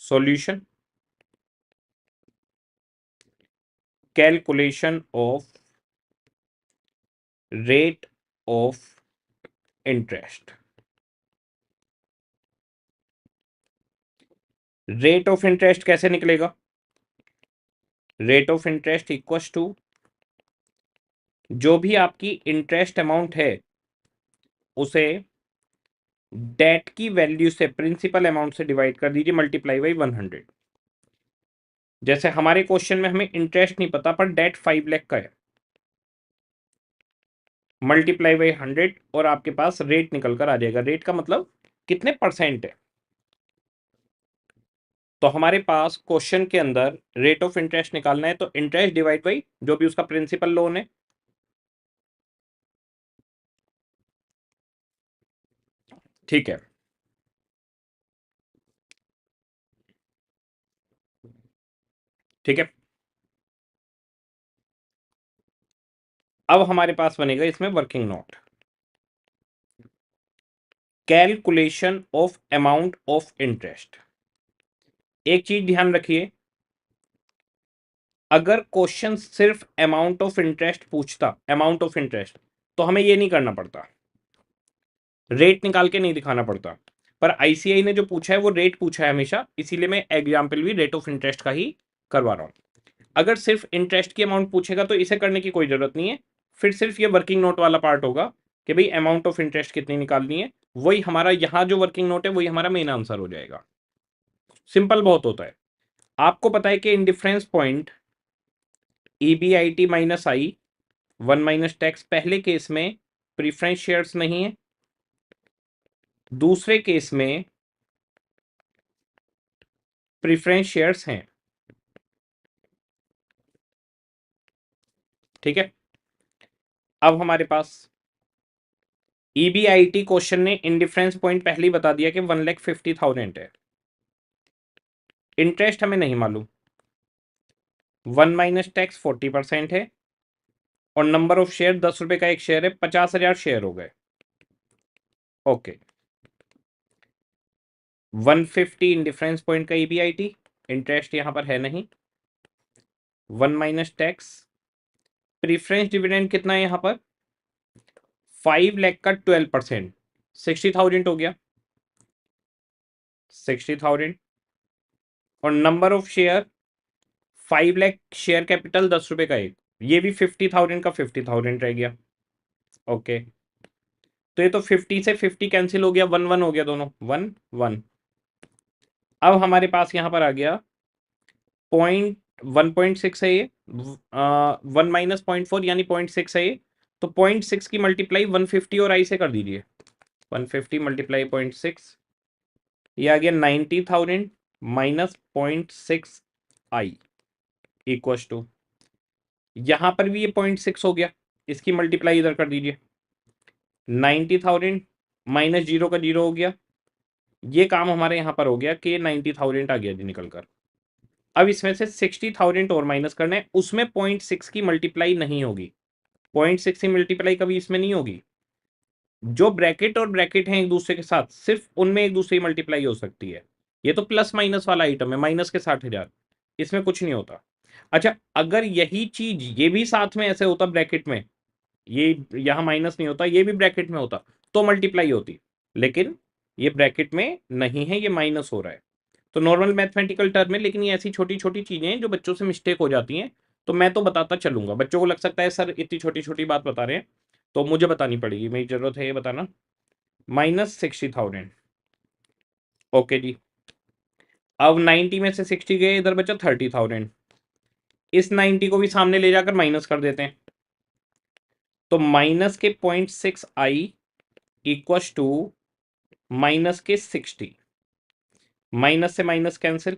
Solution, calculation of rate of interest. Rate of interest कैसे निकलेगा? Rate of interest equals to जो भी आपकी इंटरेस्ट अमाउंट है उसे डेट की वैल्यू से, प्रिंसिपल अमाउंट से डिवाइड कर दीजिए, मल्टीप्लाई बाई 100। जैसे हमारे क्वेश्चन में हमें इंटरेस्ट नहीं पता पर डेट 5 लाख का है, मल्टीप्लाई बाई 100 और आपके पास रेट निकल कर आ जाएगा। रेट का मतलब कितने परसेंट है। तो हमारे पास क्वेश्चन के अंदर रेट ऑफ इंटरेस्ट निकालना है, तो इंटरेस्ट डिवाइड बाई जो भी उसका प्रिंसिपल लोन है, ठीक है। ठीक है, अब हमारे पास बनेगा इसमें working note, calculation of amount of interest. एक चीज ध्यान रखिए, अगर क्वेश्चन सिर्फ अमाउंट ऑफ इंटरेस्ट पूछता, अमाउंट ऑफ इंटरेस्ट, तो हमें ये नहीं करना पड़ता, रेट निकाल के नहीं दिखाना पड़ता। पर आईसीआई ने जो पूछा है वो रेट पूछा है हमेशा, इसीलिए मैं एग्जाम्पल भी रेट ऑफ इंटरेस्ट का ही करवा रहा हूं। अगर सिर्फ इंटरेस्ट की अमाउंट पूछेगा तो इसे करने की कोई जरूरत नहीं है, फिर सिर्फ ये वर्किंग नोट वाला पार्ट होगा कि भाई अमाउंट ऑफ इंटरेस्ट कितनी निकालनी है, वही हमारा यहाँ जो वर्किंग नोट है वही हमारा मेन आंसर हो जाएगा। सिंपल बहुत होता है। आपको पता है कि indifference point EBIT minus I 1 minus tax, पहले केस में प्रीफरेंस शेयर्स नहीं है, दूसरे केस में प्रीफरेंस शेयर्स हैं। ठीक है, अब हमारे पास ईबीआईटी क्वेश्चन ने इंडिफरेंस पॉइंट पहले ही बता दिया कि 1,50,000 है, इंटरेस्ट हमें नहीं मालूम, 1 माइनस टैक्स 40% है, और नंबर ऑफ शेयर 10 रुपए का एक शेयर है, 50,000 शेयर हो गए। ओके, 150 इंडिफरेंस पॉइंट का ईबीआईटी, इंटरेस्ट यहां पर है नहीं, 1 माइनस टैक्स, प्रीफरेंस डिविडेंड कितना है यहां पर 5 लाख का 12%, 60,000 हो गया, 60,000, और number of share 5 lakh, share capital 10 रुपए का एक, ये भी 50,000 का 50,000 रह गया। ओके, तो ये तो 50 से 50 कैंसिल हो गया, 1 1 हो गया, दोनों 1 1। अब हमारे पास यहां पर आ गया पॉइंट 1.6 है ये, 1 - 0.4 यानी 0.6 है ये, तो 0.6 की मल्टीप्लाई 150 और आई से कर दीजिए, 150 मल्टीप्लाई 0.6, ये आ गया 90,000 माइनस 0.6 आई इक्वस टू, यहां पर भी ये 0.6 हो गया, इसकी मल्टीप्लाई इधर कर दीजिए, 90,000 माइनस 0 का 0 हो गया, ये काम हमारे यहां पर हो गया कि 90,000 आ गया जी निकल कर। अब इसमें से 60,000 और माइनस करना है, उसमें 0.6 की मल्टीप्लाई नहीं होगी, 0.6 की मल्टीप्लाई कभी इसमें नहीं होगी, जो ब्रैकेट और ब्रैकेट हैं एक दूसरे के साथ सिर्फ उनमें एक दूसरे की मल्टीप्लाई हो सकती है। ये तो प्लस माइनस वाला आइटम है, माइनस के 60,000, इसमें कुछ नहीं होता। अच्छा, अगर यही चीज ये भी साथ में ऐसे होता ब्रैकेट में, ये यहां माइनस नहीं होता, ये भी ब्रैकेट में होता, तो मल्टीप्लाई होती, लेकिन ये ब्रैकेट में नहीं है, ये माइनस हो रहा है। तो नॉर्मल मैथमेटिकल टर्म है, लेकिन ये ऐसी छोटी छोटी चीजें हैं जो बच्चों से मिस्टेक हो जाती हैं, तो मैं तो बताता चलूंगा, बच्चों को लग सकता है सर इतनी छोटी छोटी बात बता रहे हैं, तो मुझे बतानी पड़ेगी, मेरी जरूरत है ये बताना। -60,000, ओके जी। अब 90 में से 60 गए, इधर बचा 30,000, इस 90 को भी सामने ले जाकर माइनस कर देते हैं, तो माइनस के 0.6 आई इक्वस टू माइनस के 60, माइनस से minus cancel,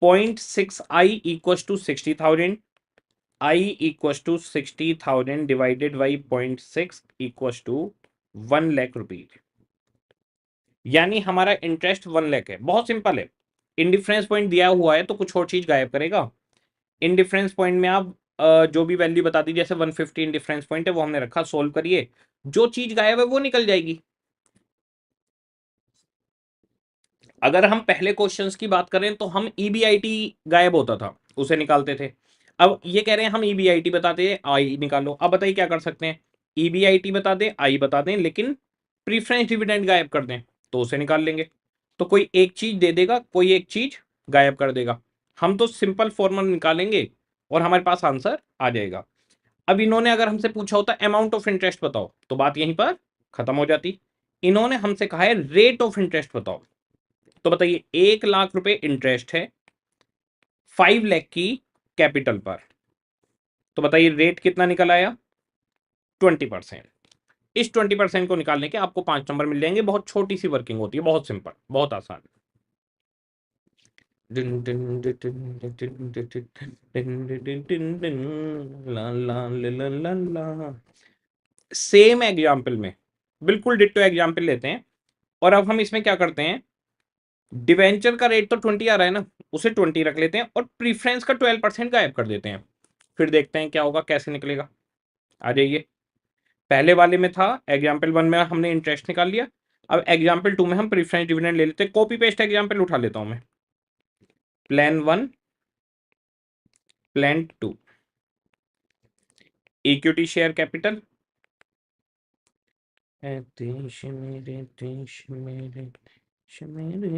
0.6 I equals to 60,000, I equals to 60,000 divided by 0.6 equals to 1 lakh rupees, यानी हमारा इंटरेस्ट 1 लाख है। बहुत सिंपल है, इंडिफरेंस पॉइंट दिया हुआ है तो कुछ और चीज गायब करेगा, इन डिफरेंस पॉइंट में आप जो भी वैल्यू बता दी, जैसे 150 इन डिफरेंस पॉइंट है वो हमने रखा, सोल्व करिए, जो चीज गायब है वो निकल जाएगी। अगर हम पहले क्वेश्चंस की बात करें तो हम ईबीआईटी गायब होता था उसे निकालते थे। अब ये कह रहे हैं हम ईबीआईटी बताते हैं, आई निकालो। अब बताइए क्या कर सकते हैं, ईबीआईटी बता दें, आई बता दें, लेकिन प्रीफरेंस डिविडेंड गायब कर दें तो उसे निकाल लेंगे। तो कोई एक चीज दे देगा, कोई एक चीज गायब कर देगा। हम तो सिंपल फॉर्मूला निकालेंगे और हमारे पास आंसर आ जाएगा। अब इन्होंने अगर हमसे पूछा होता अमाउंट ऑफ इंटरेस्ट बताओ, तो बात यहीं पर खत्म हो जाती। इन्होंने हमसे कहा है रेट ऑफ इंटरेस्ट बताओ। तो बताइए 1 लाख रुपए इंटरेस्ट है 5 लाख की कैपिटल पर, तो बताइए रेट कितना निकल आया, 20%। इस 20% को निकालने के आपको 5 नंबर मिल जाएंगे। बहुत छोटी सी वर्किंग होती है, बहुत सिंपल, बहुत आसान। सेम एग्जाम्पल में बिल्कुल डिट्टो एग्जाम्पल लेते हैं, और अब हम इसमें क्या करते हैं, डिवेंचर का रेट तो 20 आ रहा है ना, उसे 20 रख लेते हैं और प्रीफरेंस का 12% गायब कर देते हैं। फिर देखते हैं क्या होगा, कैसे निकलेगा। आ जाइए, पहले वाले में था एग्जाम्पल 1 में हमने इंटरेस्ट निकाल लिया, अब एग्जाम्पल 2 में हम प्रीफरेंस डिविडेंड ले लेते हैं। कॉपी पेस्ट एग्जाम्पल उठा लेता हूं मैं, plan 1, plan 2, equity share capital, देश मेरे देश मेरे देश मेरे